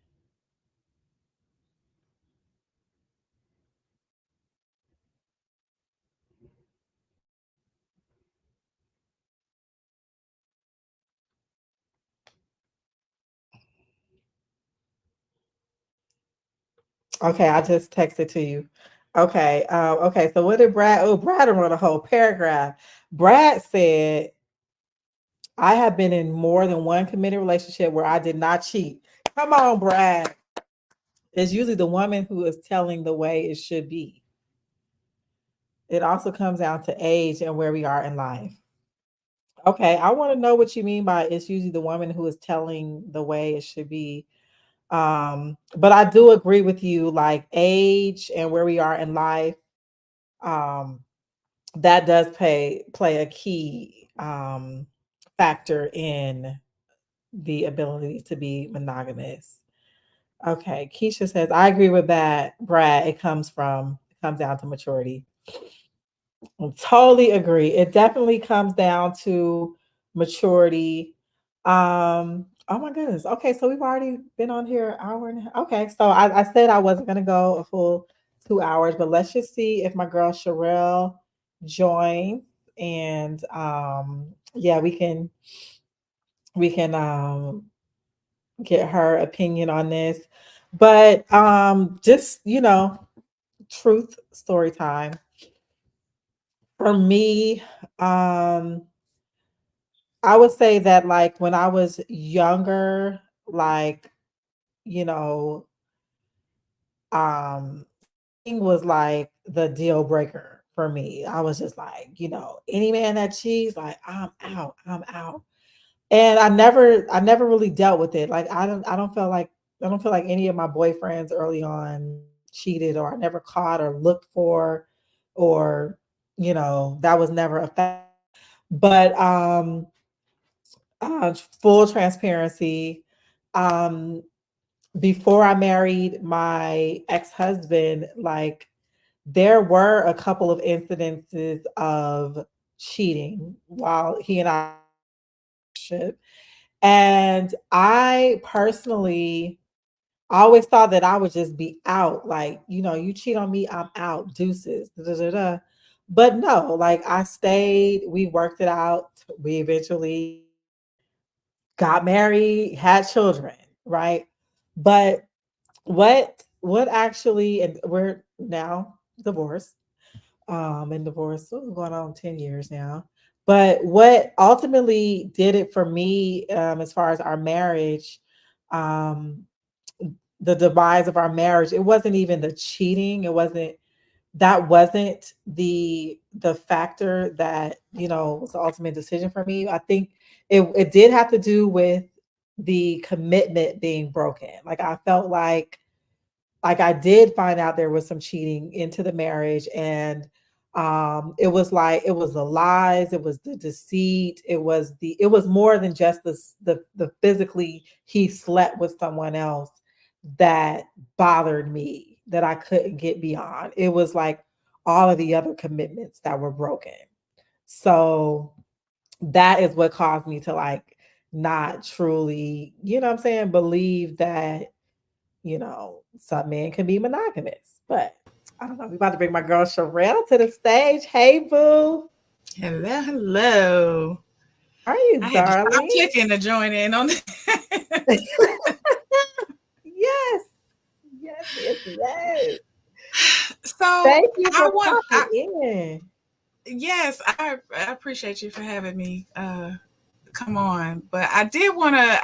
Okay, I just texted to you. Okay. Okay. So what did Brad? Oh, Brad wrote a whole paragraph. Brad said, "I have been in more than one committed relationship where I did not cheat." Come on, Brad. It's usually the woman who is telling the way it should be. It also comes down to age and where we are in life. Okay, I want to know what you mean by it's usually the woman who is telling the way it should be. But I do agree with you, like age and where we are in life. Um, that does play a key factor in the ability to be monogamous. Okay, Keisha says, I agree with that, Brad. It comes down to maturity. I totally agree. It definitely comes down to maturity. Oh my goodness. Okay, so we've already been on here an hour and a half. Okay, so I said I wasn't gonna go a full 2 hours, but let's just see if my girl Sherelle joins. And yeah, we can get her opinion on this. But just truth story time. For me, um, I would say that like when I was younger, like, you know, cheating was like the deal breaker for me. I was just like, any man that cheats, like I'm out, I'm out. And I never really dealt with it. Like I don't feel like any of my boyfriends early on cheated or I never caught or looked for or that was never a fact. But full transparency, um before I married my ex-husband, like there were a couple of incidences of cheating while he and I should. And I personally always thought that I would just be out. Like, you cheat on me, I'm out. Deuces. Da, da, da, da. But no, like I stayed, we worked it out. We eventually got married, had children, right? But what actually, and we're now divorced. and divorced, going on 10 years now. But what ultimately did it for me, as far as our marriage, um, the demise of our marriage, it wasn't even the cheating. It wasn't that wasn't the factor that, was the ultimate decision for me. I think it did have to do with the commitment being broken. Like I felt like I did find out there was some cheating into the marriage, and it was like it was the lies, it was the deceit, it was more than just the physically he slept with someone else that bothered me, that I couldn't get beyond. It was like all of the other commitments that were broken. So that is what caused me to like not truly, what I'm saying, believe that, some men can be monogamous. But I don't know. We about to bring my girl Sherelle to the stage. Hey, boo. Hello, hello. How are you, I had to stop darling? clicking to join in on this. Yes. Yes, yes, yes. So Thank you I for want, popping in. yes, I appreciate you for having me come on. But I did want to,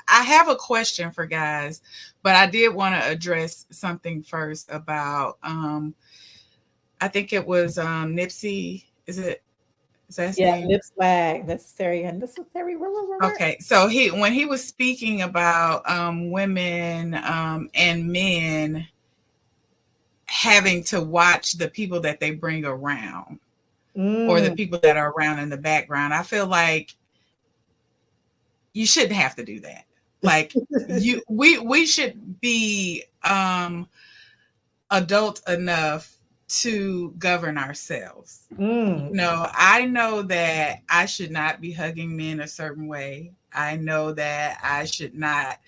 I have a question for guys, but I did want to address something first about, I think it was Nipsey. Is that his Yeah, name? lip swag, necessary, unnecessary. Okay, so when he was speaking about women and men having to watch the people that they bring around or the Mm, people that are around in the background, I feel like you shouldn't have to do that. Like we should be adult enough to govern ourselves. mm, I know that I should not be hugging men a certain way. I know that I should not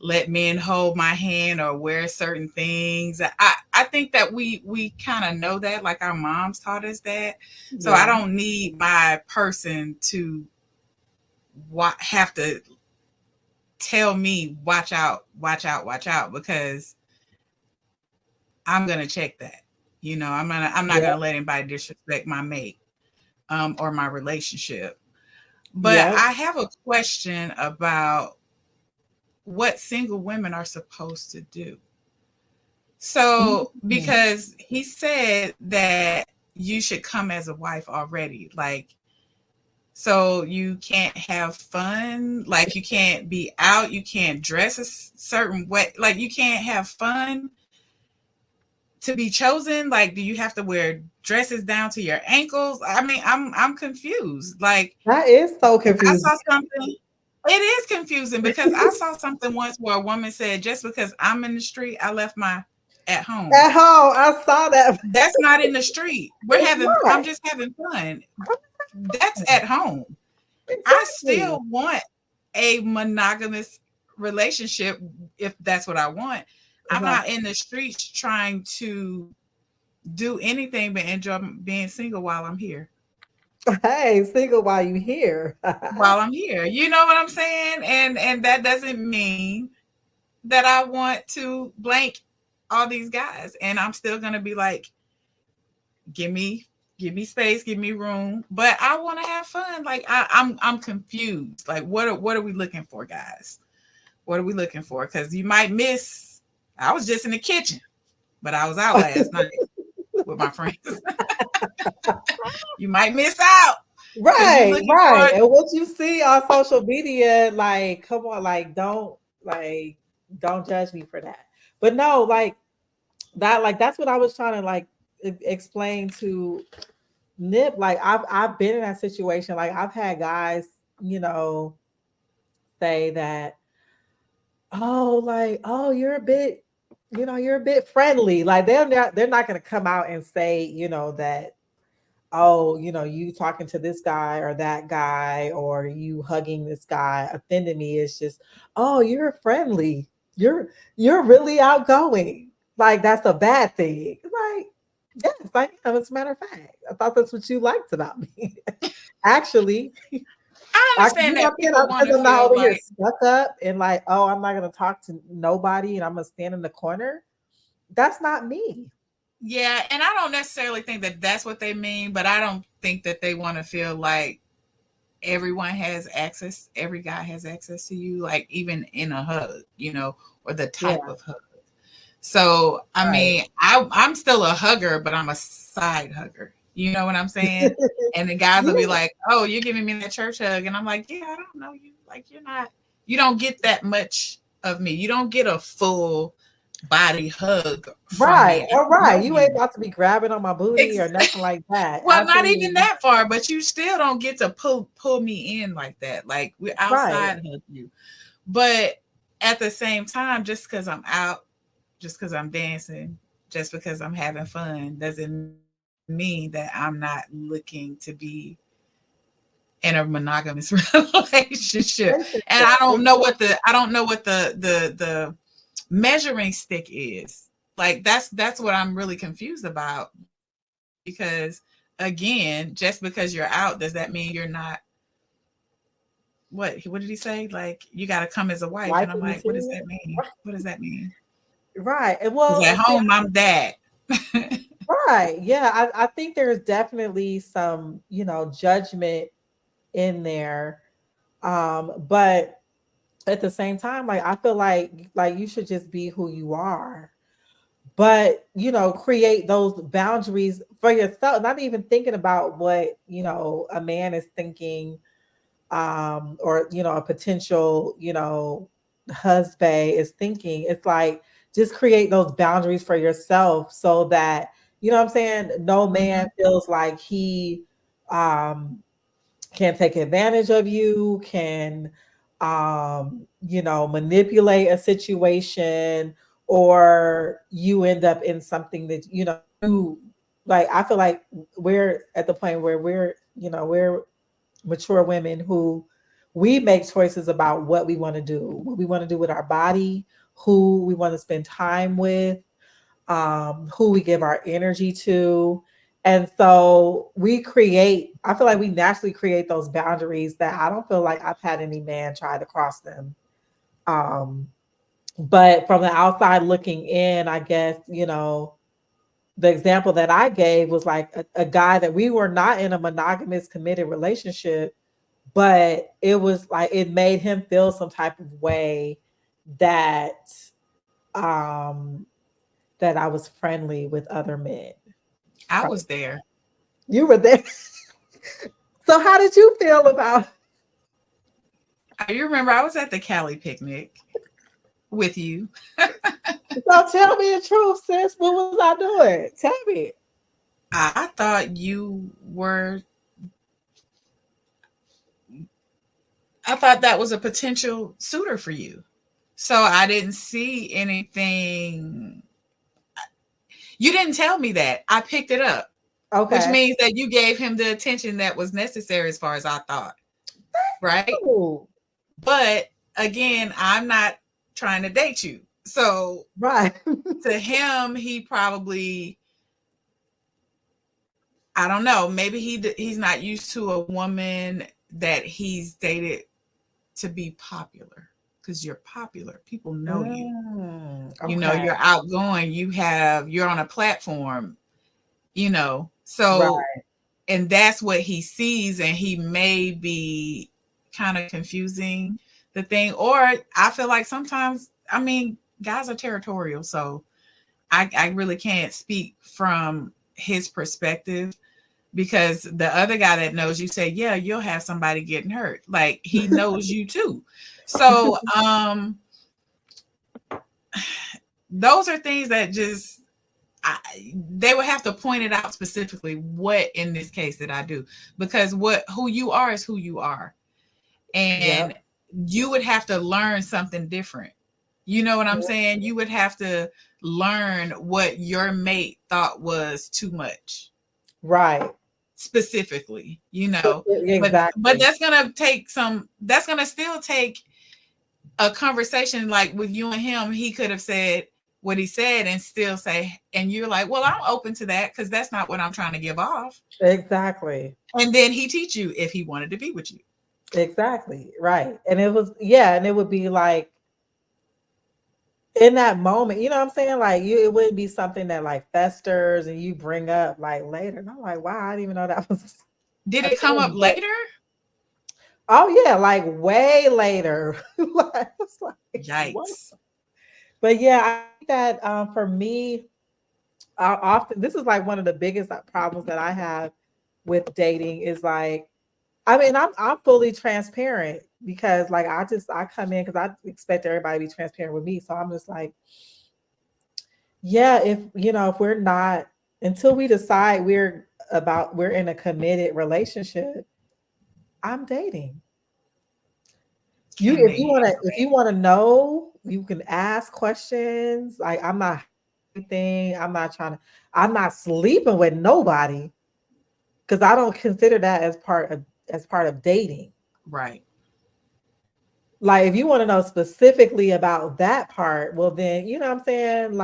let men hold my hand or wear certain things. I think that we kind of know that, like our moms taught us that. So I yeah, don't need my person to have to tell me watch out because I'm gonna check that. I'm not yeah, gonna let anybody disrespect my mate or my relationship. But yeah. I have a question about what single women are supposed to do. So, Mm, because he said that you should come as a wife already, like, so you can't have fun, like, you can't be out, you can't dress a certain way, like, you can't have fun to be chosen. Like, do you have to wear dresses down to your ankles? I mean, I'm confused. Like, that is so I confusing. saw something. It is confusing because I saw something once where a woman said, just because I'm in the street, I left my at home. At home, I saw that. That's not in the street. It's I'm not. just having fun. That's at home. I Exactly. still want a monogamous relationship if that's what I want. I'm Right. not in the streets trying to do anything but enjoy being single while I'm here. Hey, single while you here. While I'm here. You know what I'm saying? And that doesn't mean that I want to blank all these guys. And I'm still gonna be like, give me space, give me room. But I want to have fun. Like I'm confused. Like what are we looking for, guys? What are we looking for? Because you might miss. I was just in the kitchen, but I was out last night with my friends. You might miss out because you're Right, looking for. right. And what you see on social media, like, come on, like, don't judge me for that. But no, like that's what I was trying to like explain to Nip. Like I've been in that situation. Like I've had guys, you know, say that, oh, like, oh, you're a bit friendly. Like they're not gonna come out and say, that, oh, you talking to this guy or that guy or you hugging this guy offended me. It's just, oh, you're friendly. You're really outgoing. Like that's a bad thing. Like, yes, I am. As a matter of fact, I thought that's what you liked about me. Actually, I I, understand that people want because to I'm not feel over here like stuck up and like, oh, I'm not gonna talk to nobody and I'm gonna stand in the corner. That's not me. Yeah, and I don't necessarily think that that's what they mean, but I don't think that they want to feel like everyone has access, every guy has access to you, like even in a hug, or the type Yeah, of hug. So, I right. mean, I'm still a hugger, but I'm a side hugger. You know what I'm saying? And the guys will be Yeah, like, "Oh, you're giving me that church hug," and I'm like, "Yeah, I don't know you. Like, you don't get that much of me. You don't get a full body hug from right. me. I All don't know right. You ain't you." about to be grabbing on my booty or nothing like that. Well, not even Absolutely. that far, but you still don't get to pull me in like that. Like we're Right. outside hug you. But at the same time, just because I'm out, just because I'm dancing, just because I'm having fun, doesn't mean that I'm not looking to be in a monogamous relationship. And Relationship. I don't know what the measuring stick is. Like that's what I'm really confused about because again, just because you're out, does that mean you're not what did he say? Like you got to come as a wife, and I'm Wiping like, me what does too. that mean? What does that mean? Right. And Because well, at see, home I'm that. right. Yeah. I think there's definitely some, judgment in there. But at the same time, like I feel like you should just be who you are. But create those boundaries for yourself, not even thinking about what a man is thinking, or a potential husband is thinking. It's like just create those boundaries for yourself so that what I'm saying, no man Mhm. feels like he um can take advantage of you, can manipulate a situation, or you end up in something that you like. I feel like we're at the point where we're mature women who we make choices about what we want to do with our body, who we want to spend time with, who we give our energy to. And so I feel like we naturally create those boundaries that I don't feel like I've had any man try to cross them. Um, but from the outside looking in, I guess, the example that I gave was like a guy that we were not in a monogamous committed relationship, but it was like it made him feel some type of way that um that I was friendly with other men. I was there. You were there. So how did you feel about You remember I was at the Cali picnic with you. so tell me the truth, sis. What was I doing? Tell me. I thought I thought that was a potential suitor for you. So I didn't see anything. You didn't tell me that. I picked it up, which Okay. means that you gave him the attention that was necessary as far as I thought, right? Ooh, But again, I'm not trying to date you. So right. to him, he probably, I don't know, maybe he's not used to a woman that he's dated to be popular because you're popular. People know you. Okay. You're outgoing, you're on a platform. So Right. and that's what he sees, and he may be kind of confusing the thing. Or I feel like sometimes, I mean, guys are territorial, so I really can't speak from his perspective because the other guy that knows you say, yeah, you'll have somebody getting hurt. Like he knows you too. So those are things that just they would have to point it out specifically what in this case did I do, because who you are is who you are, and Yep. you would have to learn something different. You know what I'm saying? You would have to learn what your mate thought was too much Right. specifically. But Exactly. that's gonna still take a conversation. Like with you and him, he could have said what he said and still say, and you're like, well, I'm open to that because that's not what I'm trying to give off. Exactly. And then he teach you if he wanted to be with you. Exactly. Right. And it was, yeah, and it would be like in that moment, you know what I'm saying? Like it wouldn't be something that like festers and you bring up like later. And I'm like, wow, I didn't even know that was Did a it come up thing. later? Oh yeah, like way later. Like, it's like, what? Yikes. But yeah, I think that for me, I often this is like one of the biggest problems that I have with dating is like, I mean, I'm fully transparent because like I come in because I expect everybody to be transparent with me. So I'm just like, yeah, if if we're not until we decide we're in a committed relationship, I'm dating. You Can if they you want to handle if you want to know, you can ask questions. Like I'm not anything. I'm not sleeping with nobody because I don't consider that as part of dating. that? Right. Like if you want to know specifically about that part, well then, you know what I'm saying?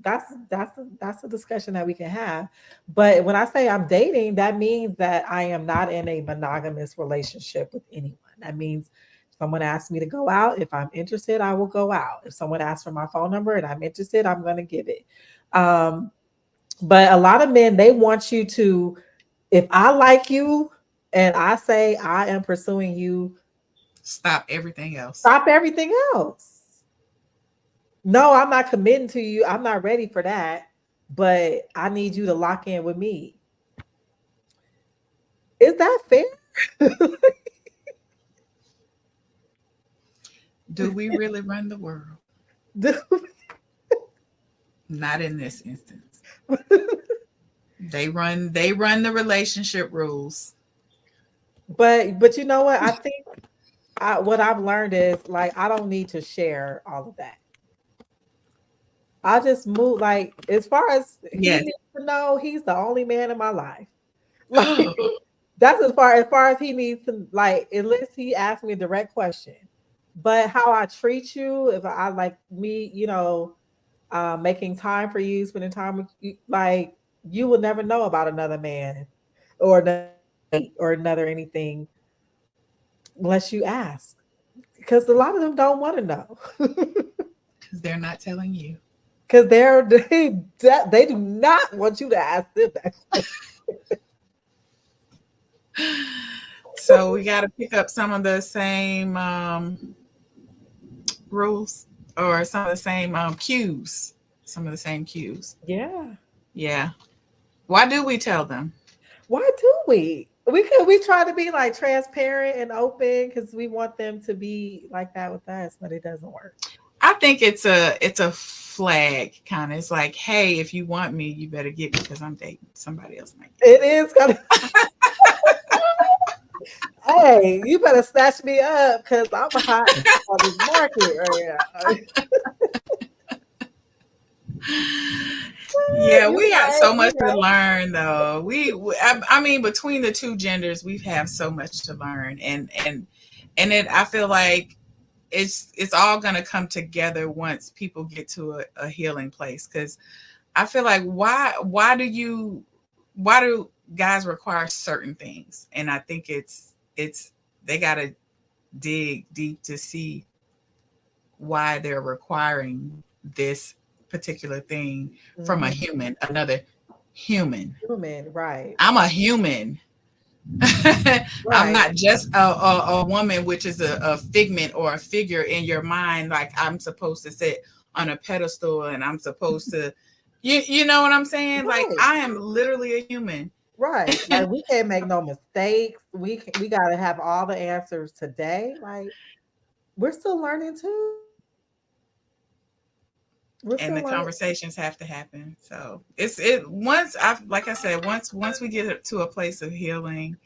That's a discussion that we can have. But when I say I'm dating, that means that I am not in a monogamous relationship with anyone. That means if someone asks me to go out, if I'm interested, I will go out. If someone asks for my phone number and I'm interested, I'm going to give it. um but a lot of men, they want you to, if I like you and I say I am pursuing you, Stop everything else. stop everything else. No, I'm not committing to you. I'm not ready for that. But I need you to lock in with me. Is that fair? Do we really run the world? Not in this instance. They run the relationship rules. but you know what? I think what I've learned is like I don't need to share all of that. I just move like as far as he Yes. needs to know, he's the only man in my life. Like that's as far as he needs to like. At least he asked me a direct question. But how I treat you, if I like me, making time for you, spending time with you, like you will never know about another man or another date or another anything unless you ask. Because a lot of them don't want to know. Because they're not telling you. Because they do not want you to ask them that question. So we got to pick up some of the same rules or some of the same cues. Some of the same cues. Yeah. Yeah. Why do we tell them? Why do we? We try to be like transparent and open because we want them to be like that with us, but it doesn't work. I think it's a flag kind of. It's like, hey, if you want me, you better get me because I'm dating somebody else. Might get It is gonna. Hey, you better snatch me up because I'm hot on this market right now. Yeah, You're we got right. so You're much to right. learn, though. I mean, between the two genders, we have so much to learn, and it. I feel like it's all gonna come together once people get to a healing place. Because I feel like why do guys require certain things? And I think it's they gotta dig deep to see why they're requiring this particular thing from a Mhm. human, another human. Human, right. I'm a human. I'm Right. not just a woman, which is a figment or a figure in your mind. Like I'm supposed to sit on a pedestal and I'm supposed to, you know what I'm saying? Like Right. I am literally a human. Right. Like we can't make no mistakes. We gotta have all the answers today. Like we're still learning too. We're And still the learning. conversations have to happen. So it once I like I said, once we get to a place of healing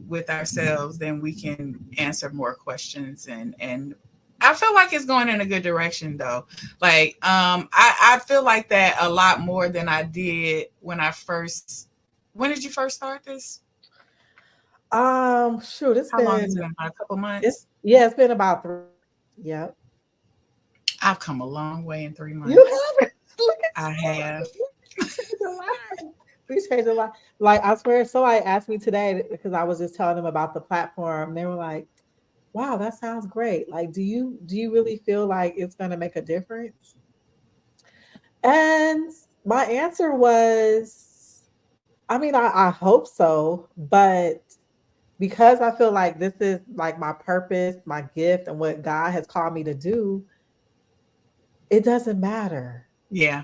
with ourselves, then we can answer more questions and I feel like it's going in a good direction though. Like I feel like that a lot more than I did when did you first start this? Shoot, How long has it been? About a couple months? it's been about 3. Yep. I've come a long way in 3 months. You haven't. Look I at have. you. We changed a lot. We changed a lot. Like I swear, somebody asked me today because I was just telling them about the platform. They were like, wow, that sounds great. Like, do you really feel like it's going to make a difference? And my answer was, I mean, I hope so, but because I feel like this is like my purpose, my gift, and what God has called me to do, it doesn't matter. Yeah.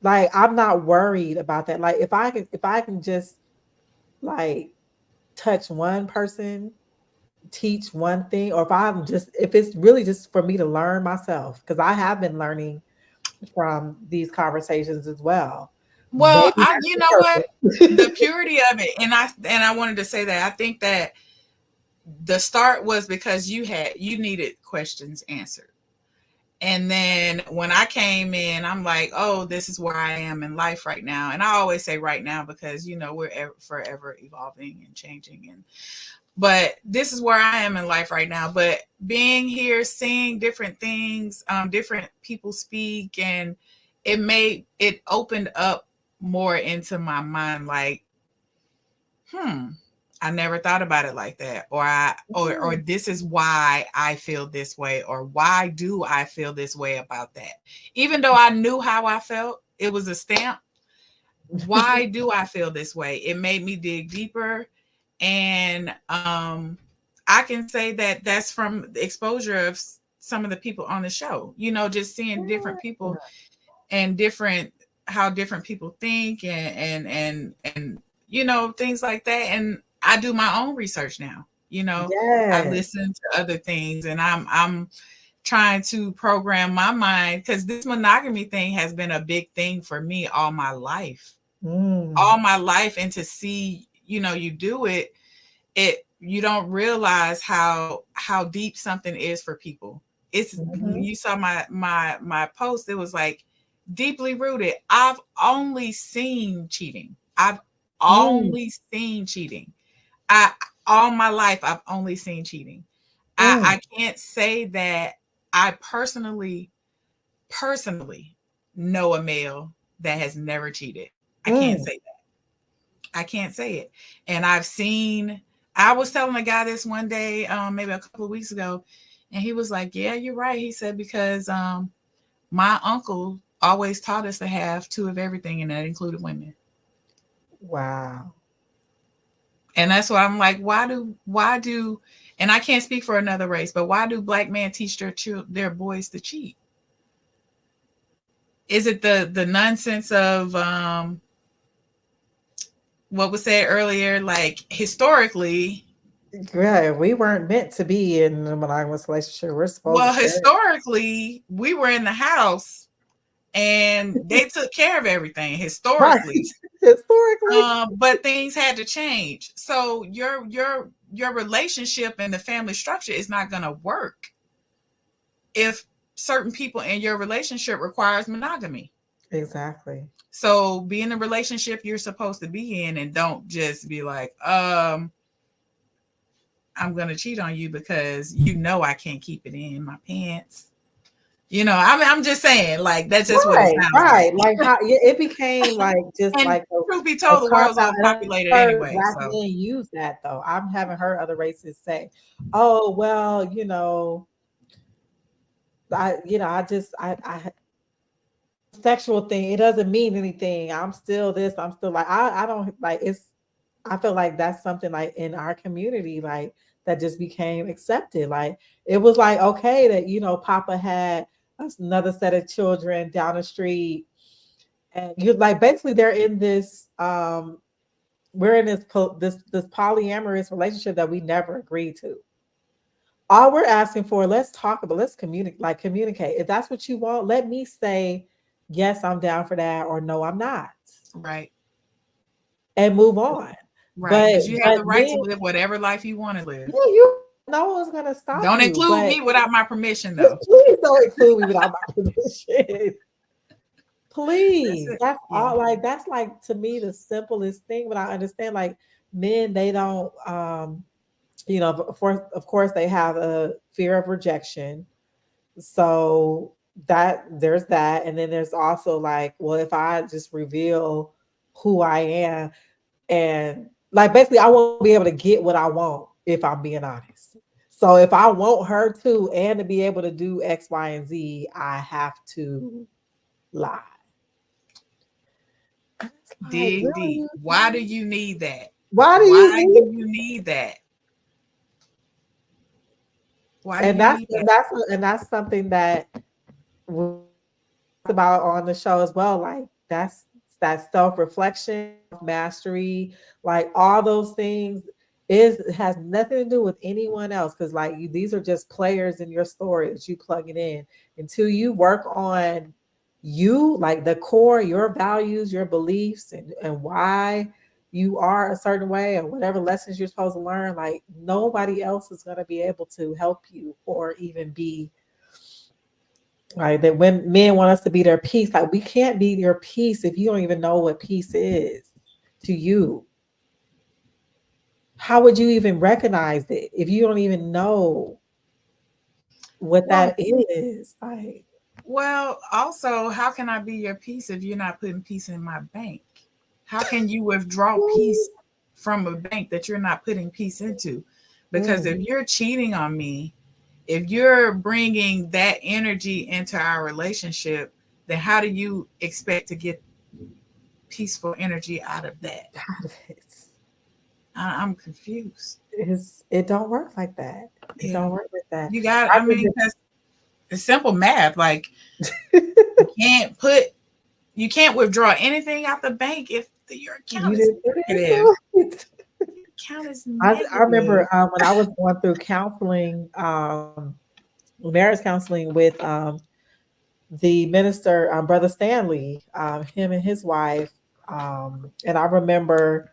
Like, I'm not worried about that. Like, if I can just like touch one person, teach one thing, or if it's really just for me to learn myself, because I have been learning from these conversations as well. Well, Maybe I that's you the know what? The purpose. purity of it, and I wanted to say that I think that the start was because you needed questions answered. And then when I came in, I'm like, oh, this is where I am in life right now. And I always say right now because we're forever evolving and changing. But this is where I am in life right now. But being here, seeing different things, different people speak, and it opened up more into my mind. Like, hmm, I never thought about it like that. Or Mm, this is why I feel this way, or why do I feel this way about that? Even though I knew how I felt, it was a stamp. Why do I feel this way? It made me dig deeper. And I can say that that's from the exposure of some of the people on the show, just seeing different yeah. people and different how different people think and things like that. And I do my own research now. I Yes. listen to other things, and I'm trying to program my mind, because this monogamy thing has been a big thing for me Mm, all my life. And to see, you do it, you don't realize how deep something is for people. It's when mhm, you saw my post, it was like deeply rooted. I've mm, only seen cheating. I All my life I've only seen cheating. mm, I can't say that I personally know a male that has never cheated. I can't mm. say I can't say it. And I was telling a guy this one day, maybe a couple of weeks ago, and he was like, yeah, you're right. He said, because my uncle always taught us to have two of everything, and that included women. Wow. And that's why I'm like, and I can't speak for another race, but why do black men teach their boys to cheat? Is it the nonsense of what was said earlier, like historically? Yeah, we weren't meant to be in a monogamous relationship. We're supposed to Well, stay. historically, we were in the house and they took care of everything Right. historically. Historically. But things had to change. So your relationship and the family structure is not going to work if certain people in your relationship requires monogamy. Exactly. So be in the relationship you're supposed to be in, and don't just be like, I'm going to cheat on you because I can't keep it in my pants. I'm just saying, like, that's just what it Right, sounds like. right. Like how it became like just And like truth be a told, the cop world's out. And overpopulated I've heard anyway. black So men use that though. I haven't heard other races say, "Oh, well, I just I sexual thing. It doesn't mean anything. I'm still this. I'm still like I don't like it's. I feel like that's something like in our community like that just became accepted. Like it was like okay that Papa had another set of children down the street, and you like basically they're in this we're in this polyamorous relationship that we never agreed to. All we're asking for, let's talk about, let's communicate. If that's what you want, let me say, yes, I'm down for that, or no, I'm not, right, and move on. right, But because you have but the right to then live whatever life you want to live. yeah, no one's gonna stop Don't you. include But me without my permission, just though. please don't include me without my permission. That's Please. it. That's Yeah. all like that's like to me the simplest thing. But I understand like men, they don't of course they have a fear of rejection. So that there's that. And then there's also like, well, if I just reveal who I am and like basically I won't be able to get what I want if I'm being honest. So if I want her to and to be able to do X, Y, and Z, I have to lie. And it's like, Dig deep. really? Why do you need that? Why do you Why do need? you need that? Why do And you that's need and that? that's something that we talked about on the show as well. Like that's that self-reflection, mastery, like all those things is has nothing to do with anyone else because like these are just players in your story that you plug it in until you work on you, like the core, your values, your beliefs, and why you are a certain way or whatever lessons you're supposed to learn. Like nobody else is going to be able to help you or even be right. That when men want us to be their peace, like we can't be your peace if you don't even know what peace is to you. How would you even recognize it if you don't even know what Well, that is? Like, also, how can I be your peace if you're not putting peace in my bank? How can you withdraw peace from a bank that you're not putting peace into? Because mm, if you're cheating on me, if you're bringing that energy into our relationship, then how do you expect to get peaceful energy out of that? it's, I'm confused. it don't work like that. It Yeah. don't work like that. You got, I I did mean, because it's simple math. Like this. you can't put, you can't withdraw anything out the bank if your account You is didn't put it negative. into it. Your account is I remember negative. when I was going through counseling, marriage counseling with the minister, Brother Stanley, him and his wife. And I remember,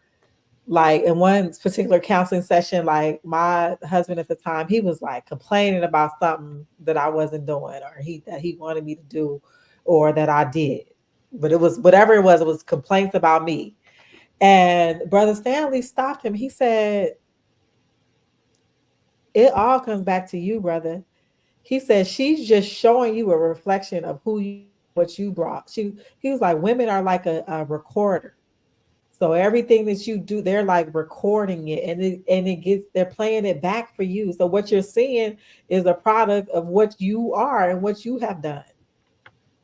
like, in one particular counseling session, like, my husband at the time, he was like complaining about something that I wasn't doing or that he wanted me to do or that I did. But it was whatever it was complaints about me. And Brother Stanley stopped him. He said, it all comes back to you, brother. He said she's just showing you a reflection of who you, what you brought. He was like, women are like a recorder. So everything that you do, they're like recording it, and it gets, they're playing it back for you. So what you're seeing is a product of what you are and what you have done.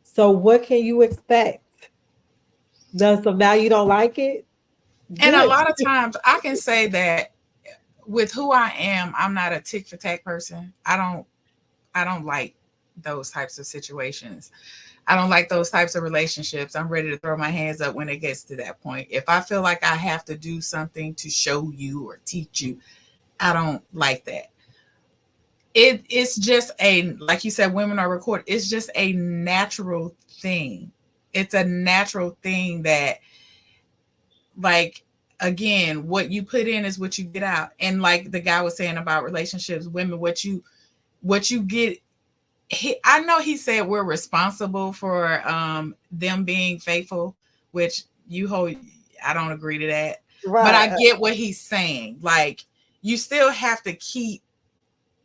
So what can you expect? No, so now you don't like it? And a Good. lot of times I can say that with who I am, I'm not a tick for tack person. I don't like those types of situations. I don't like those types of relationships. I'm ready to throw my hands up when it gets to that point. If I feel like I have to do something to show you or teach you, I don't like that. It's just a, like you said, women are recorded. It's just a natural thing. It's a natural thing that, like, again, what you put in is what you get out. And like the guy was saying about relationships, women, what you get, I know he said we're responsible for them being faithful, which you hold. I don't agree to that, but I Right. get what he's saying. Like you still have to keep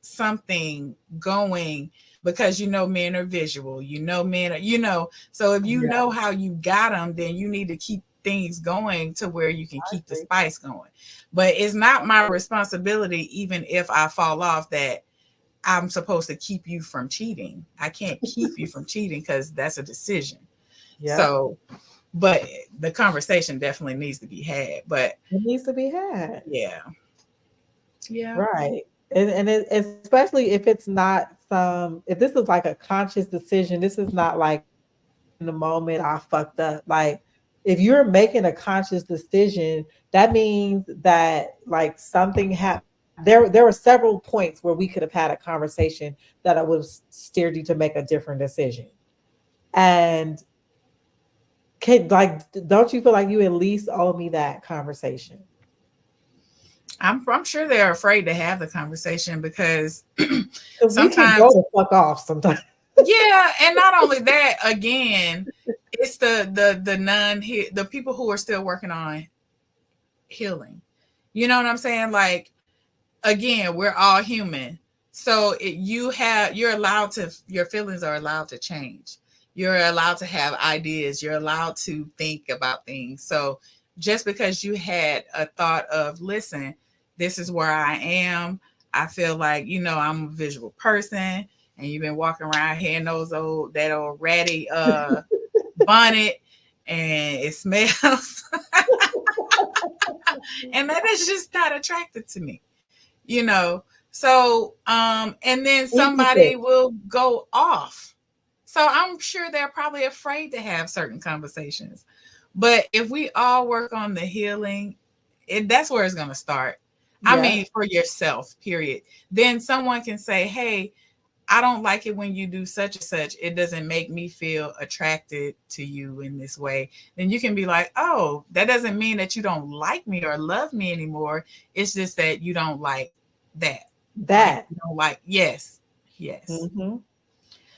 something going because men are visual. Men are, So if you Yeah, know how you got them, then you need to keep things going to where you can I keep the agree. spice going. But it's not my responsibility, even if I fall off, that I'm supposed to keep you from cheating. I can't keep you from cheating because that's a decision. Yep. So, but the conversation definitely needs to be had. But It needs to be had. yeah, yeah, Right. Especially if it's not if this is like a conscious decision, this is not like in the moment I fucked up. Like if you're making a conscious decision, that means that like something happened. There were several points where we could have had a conversation that I would have steered you to make a different decision. And like, don't you feel like you at least owe me that conversation? I'm sure they're afraid to have the conversation because Because we can go sometimes, to fuck off sometimes. yeah, and not only that, again, it's the the people who are still working on healing. You know what I'm saying? Like, again, we're all human. So you're allowed to, your feelings are allowed to change. You're allowed to have ideas. You're allowed to think about things. So just because you had a thought of, listen, this is where I am. I feel like, I'm a visual person, and you've been walking around here in that old ratty bonnet, and it smells. And that is just not attractive to me, you know. So and then somebody Interesting. will go off. So I'm sure they're probably afraid to have certain conversations. But if we all work on the healing, that's where it's going to start. I Yeah. mean, for yourself, period. Then someone can say, hey, I don't like it when you do such and such. It doesn't make me feel attracted to you in this way. Then you can be like, oh, that doesn't mean that you don't like me or love me anymore. It's just that you don't like that. Like, That. you don't like, yes, yes. Hmm.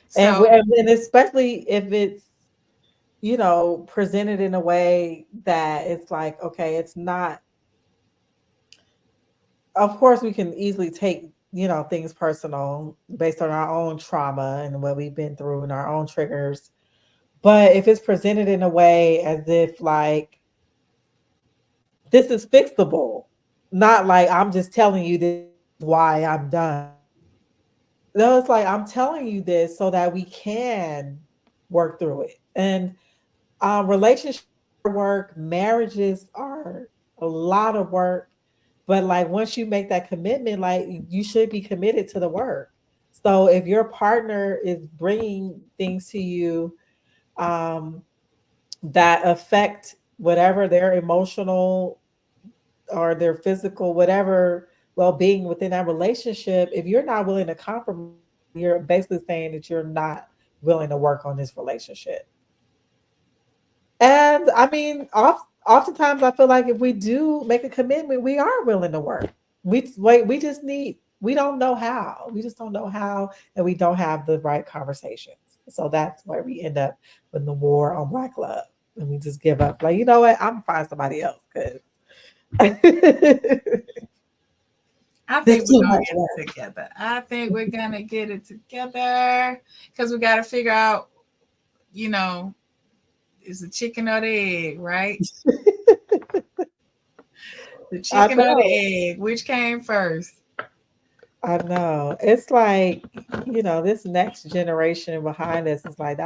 So, And especially if it's, presented in a way that it's like, okay, it's not, of course, we can easily take, things personal based on our own trauma and what we've been through and our own triggers. But if it's presented in a way as if like this is fixable, not like I'm just telling you this is why I'm done. No, it's like I'm telling you this so that we can work through it. And relationship work, marriages are a lot of work. But like once you make that commitment, like you should be committed to the work. So if your partner is bringing things to you um, that affect whatever their emotional or their physical, whatever well-being within that relationship, if you're not willing to compromise, you're basically saying that you're not willing to work on this relationship. And I mean, oftentimes I feel like if we do make a commitment, we are willing to work. We just need, we don't know how. We just don't know how, and we don't have the right conversations. So that's where we end up with the war on black love. And we just give up. Like, you know what? I'm gonna find somebody else because I there's think we're too gonna much get work. it together. I think we're gonna get it together because we got to figure out, you know, is the chicken or the egg, right? The I chicken or know. the egg, which came first? I know. It's like, this next generation behind us is like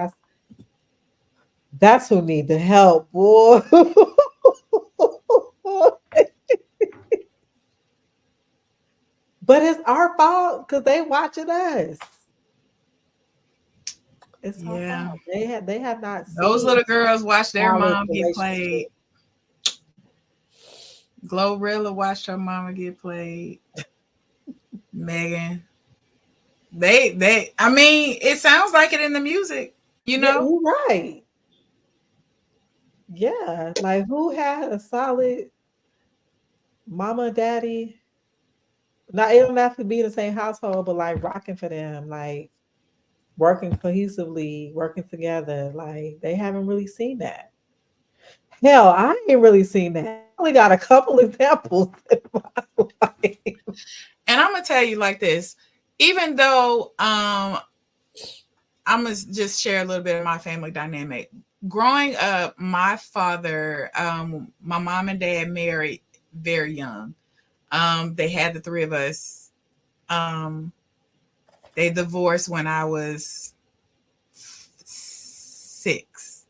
that's who need the help, boy. But it's our fault because they watching us. It's our Yeah, fault. They have not those seen little girls watched their balanced mom get played. relationship. Glorilla watched her mama get played. Megan, they. I mean, it sounds like it in the music. You Yeah, know, you're right. Yeah, like who had a solid mama, daddy? Not it don't have to be in the same household, but like rocking for them, like working cohesively, working together. Like they haven't really seen that. Hell, I ain't really seen that. I only got a couple examples in my life. and I'm gonna tell you like this. Even though I'm gonna just share a little bit of my family dynamic. Growing up, my father, my mom and dad married very young. They had the three of us. Um, they divorced when I was 6.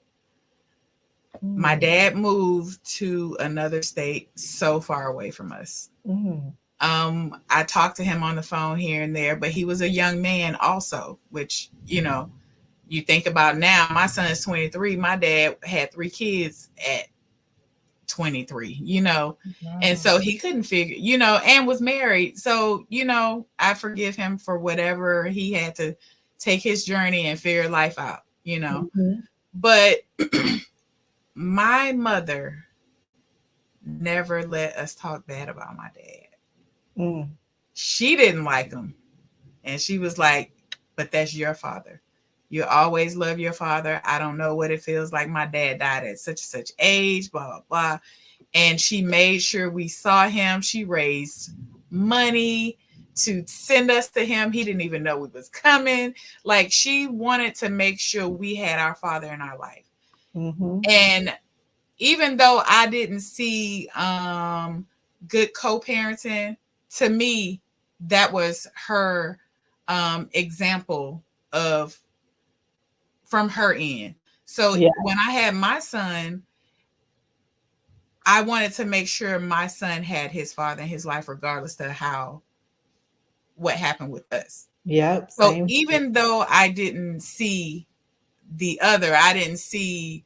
My Mm, dad moved to another state so far away from us. mm, I talked to him on the phone here and there, but he was a young man also, which, you think about now, my son is 23. My dad had 3 kids at 23, and wow. so he couldn't figure, and was married. So, I forgive him for whatever he had to take his journey and figure life out. Mhm, But my mother never let us talk bad about my dad. mm, She didn't like him. And she was like, but that's your father. You always love your father. I don't know what it feels like. My dad died at such and such age, blah, blah, blah. And she made sure we saw him. She raised money to send us to him. He didn't even know we was coming. Like she wanted to make sure we had our father in our life. mhm, And even though I didn't see good co-parenting, to me, that was her example of from her end. So Yeah. when I had my son, I wanted to make sure my son had his father in his life, regardless to how what happened with us. Yep. So Same. even though I didn't see the other, I didn't see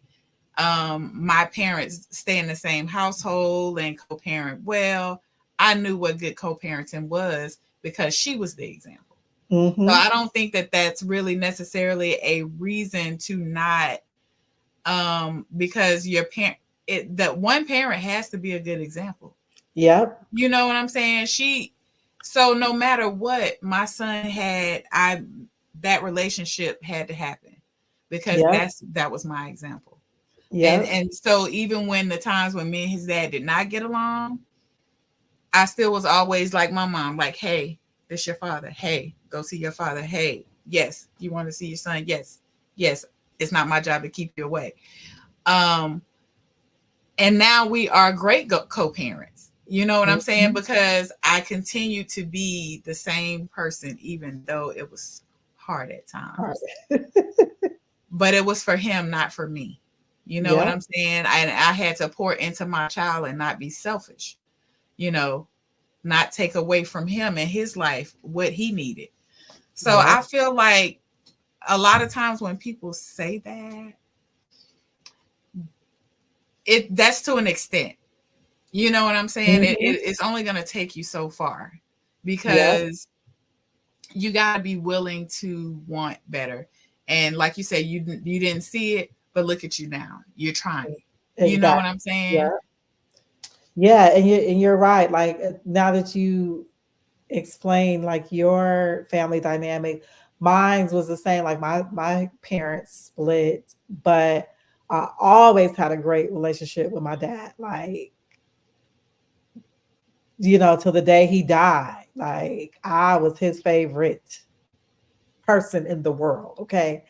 my parents stay in the same household and co-parent well, I knew what good co-parenting was because she was the example. So Mm-hmm. I don't think that that's really necessarily a reason to not because your parent that one parent has to be a good example. Yep. You know what I'm saying? So no matter what, my son had I that relationship had to happen because Yep. that was my example. And Yep. and so even when the times when me and his dad did not get along, I still was always like my mom, like, hey, this your father. Hey, go see your father. Hey, yes, you want to see your son? Yes. Yes. It's not my job to keep you away. Um, and now we are great co-parents. You know what I'm saying? Mm-hmm. Because I continue to be the same person, even though it was hard at All times. right. But it was for him, not for me. You know what Yep. I'm saying? I had to pour into my child and not be selfish, you know, not take away from him and his life what he needed. So Yep. I feel like a lot of times when people say that, that's to an extent. You know what I'm saying? Mm-hmm. It's only going to take you so far Yep. because you got to be willing to want better. And like you said, you didn't see it, but look at you now. You're trying. You know what Exactly. I'm saying? Yeah. Yeah, and you're right. Like now that you explain like your family dynamic, mine was the same. Like my parents split, but I always had a great relationship with my dad. Like, till the day he died. Like I was his favorite person in the world. Okay.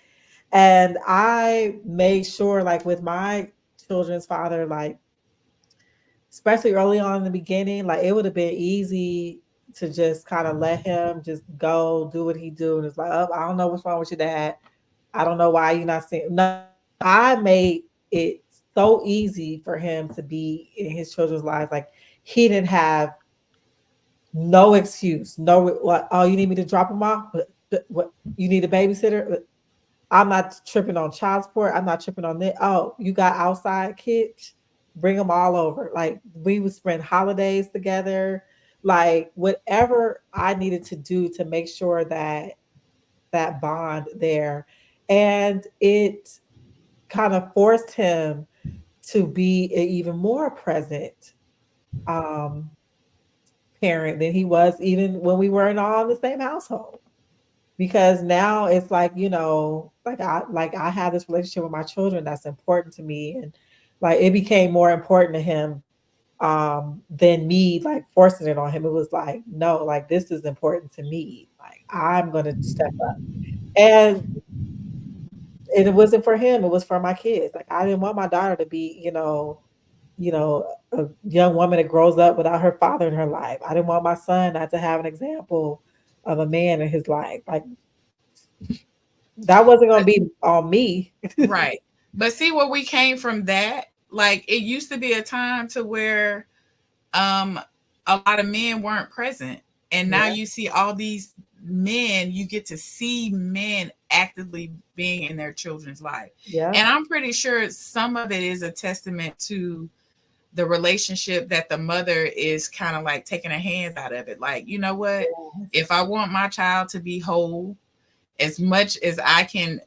And I made sure, like with my children's father, like especially early on in the beginning, like it would have been easy to just kind of let him just go do what he do. And it's like, oh, I don't know what's wrong with your dad. I don't know why you're not seeing. No, I made it so easy for him to be in his children's lives. Like he didn't have no excuse. No, what? Oh, you need me to drop him off? What? You need a babysitter? I'm not tripping on child support. I'm not tripping on that. Oh, you got outside kids? Bring them all over. Like we would spend holidays together. Like whatever I needed to do to make sure that that bond there, and it kind of forced him to be an even more present um, parent than he was even when we were in all in the same household, because now it's like like I have this relationship with my children that's important to me, and like it became more important to him than me like forcing it on him. It was like, no, like this is important to me, like I'm going to step up. And it wasn't for him, it was for my kids. Like I didn't want my daughter to be a young woman that grows up without her father in her life. I didn't want my son not to have an example of a man in his life. Like that wasn't gonna But, be on me. right. But see where we came from that? Like it used to be a time to where um a lot of men weren't present. And now Yeah, you see all these men, you get to see men actively being in their children's life. yeah, And I'm pretty sure some of it is a testament to the relationship that the mother is kind of like taking her hands out of it. Like, you know what? If I want my child to be whole, as much as I can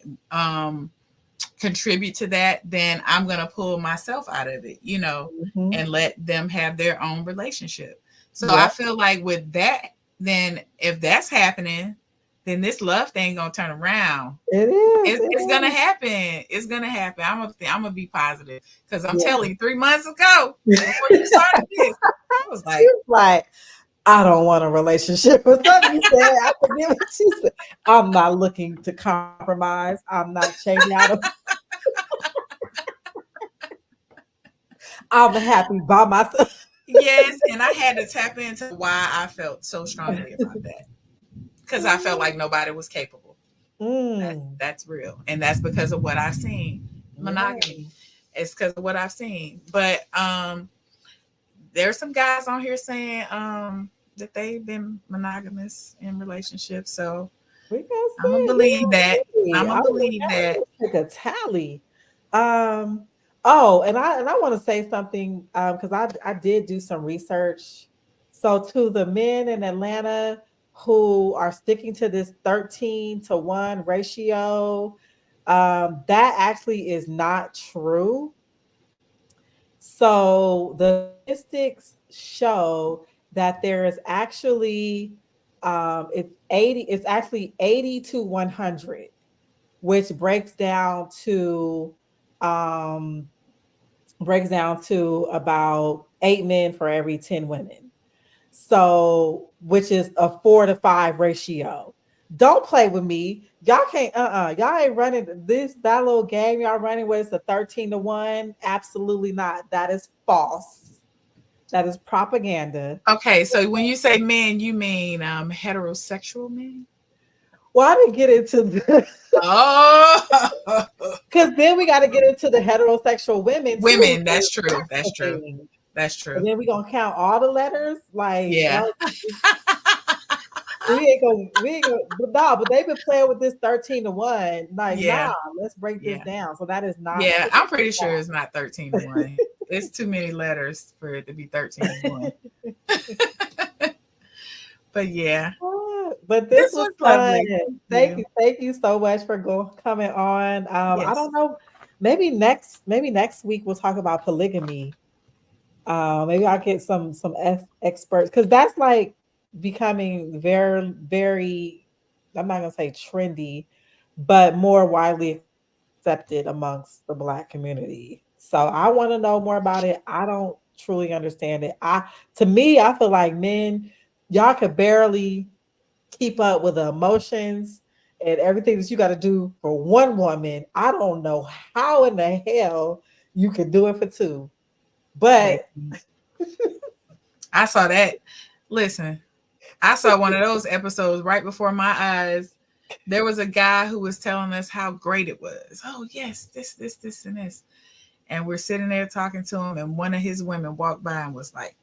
contribute to that, then I'm going to pull myself out of it, hmm, and let them have their own relationship. So yeah. I feel like with that, then if that's happening, then this love thing going to turn around. It is. It It's gonna is. happen. It's gonna happen. I'm gonna be positive because I'm Yeah. telling you, 3 months ago, before you started this, I was She like, was like, I don't want a relationship or something you said. I forget what she said. I'm not looking to compromise. I'm not changing out of I'm happy by myself. Yes, and I had to tap into why I felt so strongly about that because I felt like nobody was capable. Mm, That's real, and that's because of what I've seen. yeah. Monogamy. It's because of what I've seen. But there's some guys on here saying that they've been monogamous in relationships. So We gonna I'm gonna see. We believe that. gonna see. I'm I gonna don't know. believe Now that. let's take a tally. Um. Oh, and I want to say something because I did do some research. So to the men in Atlanta who are sticking to this 13-to-1 ratio, that actually is not true. So the statistics show that there is actually it's actually 80 to 100, which um breaks down to about 8 men for every 10 women. So, which is a 4-to-5 ratio. Don't play with me. Y'all can't, y'all ain't running that little game y'all running with is a 13-to-1. Absolutely not. That is false. That is propaganda. Okay, so when you say men, you mean heterosexual men? Well, I didn't get into the Oh, because then we got to get into the heterosexual women too. women. So That's true. that's That's the true. thing. That's And true. then we gonna count all the letters. Like, Yeah. y'all, we ain't gonna, but nah, but they've been playing with this 13-to-1. Like, Yeah. nah, let's break this Yeah. down. So that is not Yeah. true. I'm pretty sure it's not 13-to-1. It's too many letters for it to be 13-to-1. But yeah, But this this was was fun. lovely. Thank Thank you. you. Thank you so much for coming on. I Yes. don't know. Maybe next week we'll talk about polygamy. Maybe I'll get some experts because that's like becoming very, very, I'm not gonna say trendy, but more widely accepted amongst the Black community. So I want to know more about it. I don't truly understand it. To me, I feel like men, y'all could barely keep up with the emotions and everything that you got to do for one woman. I don't know how in the hell you could do it for two. But Baby. I saw that. Listen, I saw one of those episodes right before my eyes. There was a guy who was telling us how great it was. Oh, yes, this, and this. And we're sitting there talking to him, and one of his women walked by and was like,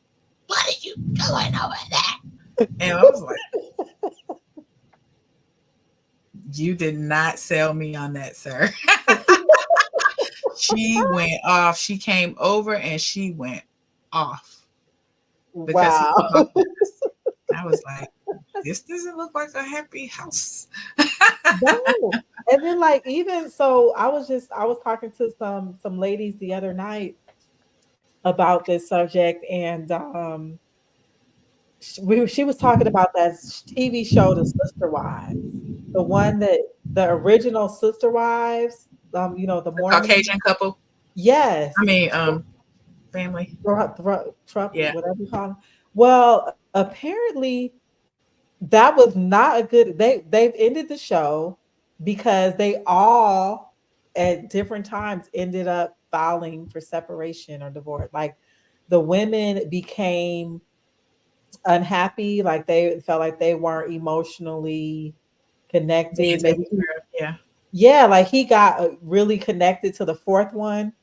"What are you doing over there?" And I was like, "You did not sell me on that, sir." She went off. She came over and she went off because he was wow. talking to us. I was like, this doesn't look like a happy house. No. And then like even so I was talking to some ladies the other night about this subject and she was talking about that TV show The Sister Wives. The one that the original Sister Wives, the The Mormon. Caucasian couple. Yes. I mean, family. Trump, Yeah. whatever you call them. Well, apparently that was not a good they've ended the show because they all at different times ended up filing for separation or divorce. Like the women became unhappy, like they felt like they weren't emotionally Being connected. taken Maybe care of. Yeah. yeah, like he got really connected to the fourth one,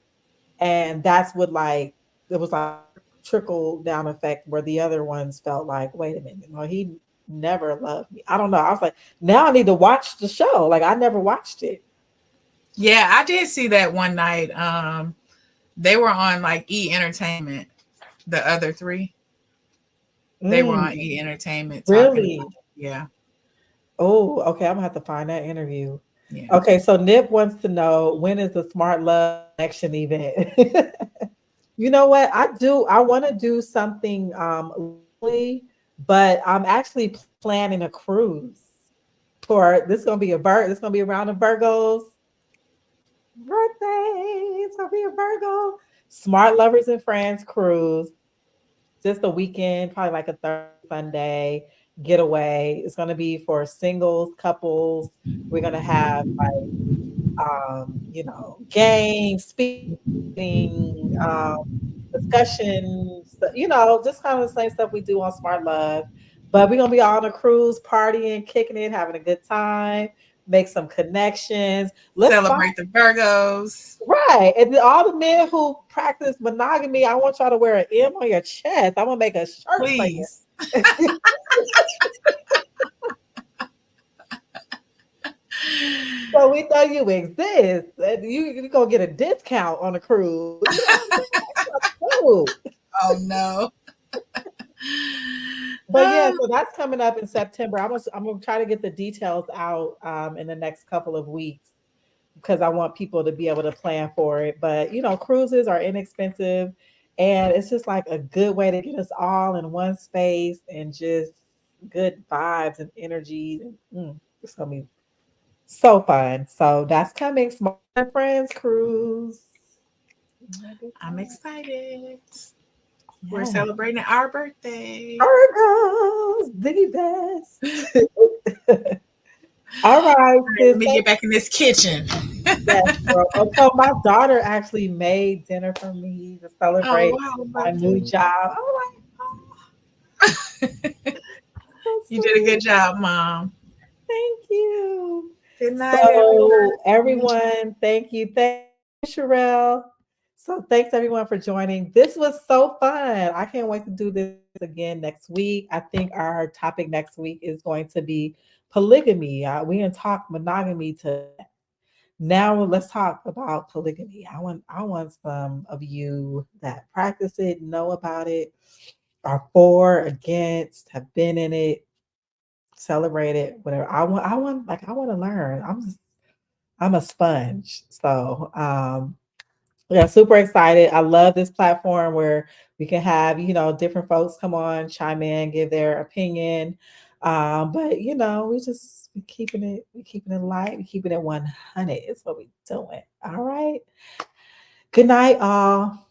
and that's what like it was like trickle down effect where the other ones felt like, wait a minute, no, he never loved me. I don't know. I was like, now I need to watch the show. Like I never watched it. Yeah, I did see that one night. They were on like Entertainment. The other three, they were on Mm, Entertainment talking. really? Yeah. Oh, okay. I'm gonna have to find that interview. Yeah. Okay, so Nip wants to know when is the Smart Love Connection event? You know what? I want to do something locally, but I'm actually planning a cruise for this is gonna be this is gonna be around the Virgos birthday. It's gonna be a Virgo. Smart Lovers and Friends cruise. Just a weekend, probably like a Thursday, Sunday getaway. It's gonna be for singles, couples. We're gonna have games, speaking, discussions, just kind of the same stuff we do on Smart Love. But we're gonna be on a cruise, partying, kicking it, having a good time, make some connections. Let's find Celebrate the Virgos. right. And then all the men who practice monogamy, I want y'all to wear an M on your chest. I'm gonna make a shirt for you. Please. So we know you exist. And you gonna get a discount on a cruise. Cool. Oh no. But yeah, so that's coming up in September. I'm gonna try to get the details out in the next couple of weeks because I want people to be able to plan for it. But cruises are inexpensive, and it's just like a good way to get us all in one space and just good vibes and energy. It's gonna be so fun. So that's coming. Smart Friends Cruise. I'm excited. We're Yeah. celebrating our birthday. Virgos, the best. All right, All right, sis. let me get back in this kitchen. Yes, girl. Oh, so my daughter actually made dinner for me to Oh celebrate wow, my new lovely. job. I'm like, oh, You so did a sweet. good job, Mom. Thank you. Good night, So, everyone. everyone, thank you. Thank you, Sherelle. So, thanks everyone for joining. This was so fun. I can't wait to do this again next week. I think our topic next week is going to be polygamy. We didn't talk monogamy to now let's talk about polygamy. I want some of you that practice it, know about it, are for, against, have been in it, celebrate it, whatever. I want to learn. I'm a sponge. So yeah, super excited. I love this platform where we can have, different folks come on, chime in, give their opinion. But we keeping it light, we keeping it 100. It's what we doing. All right. Good night, all.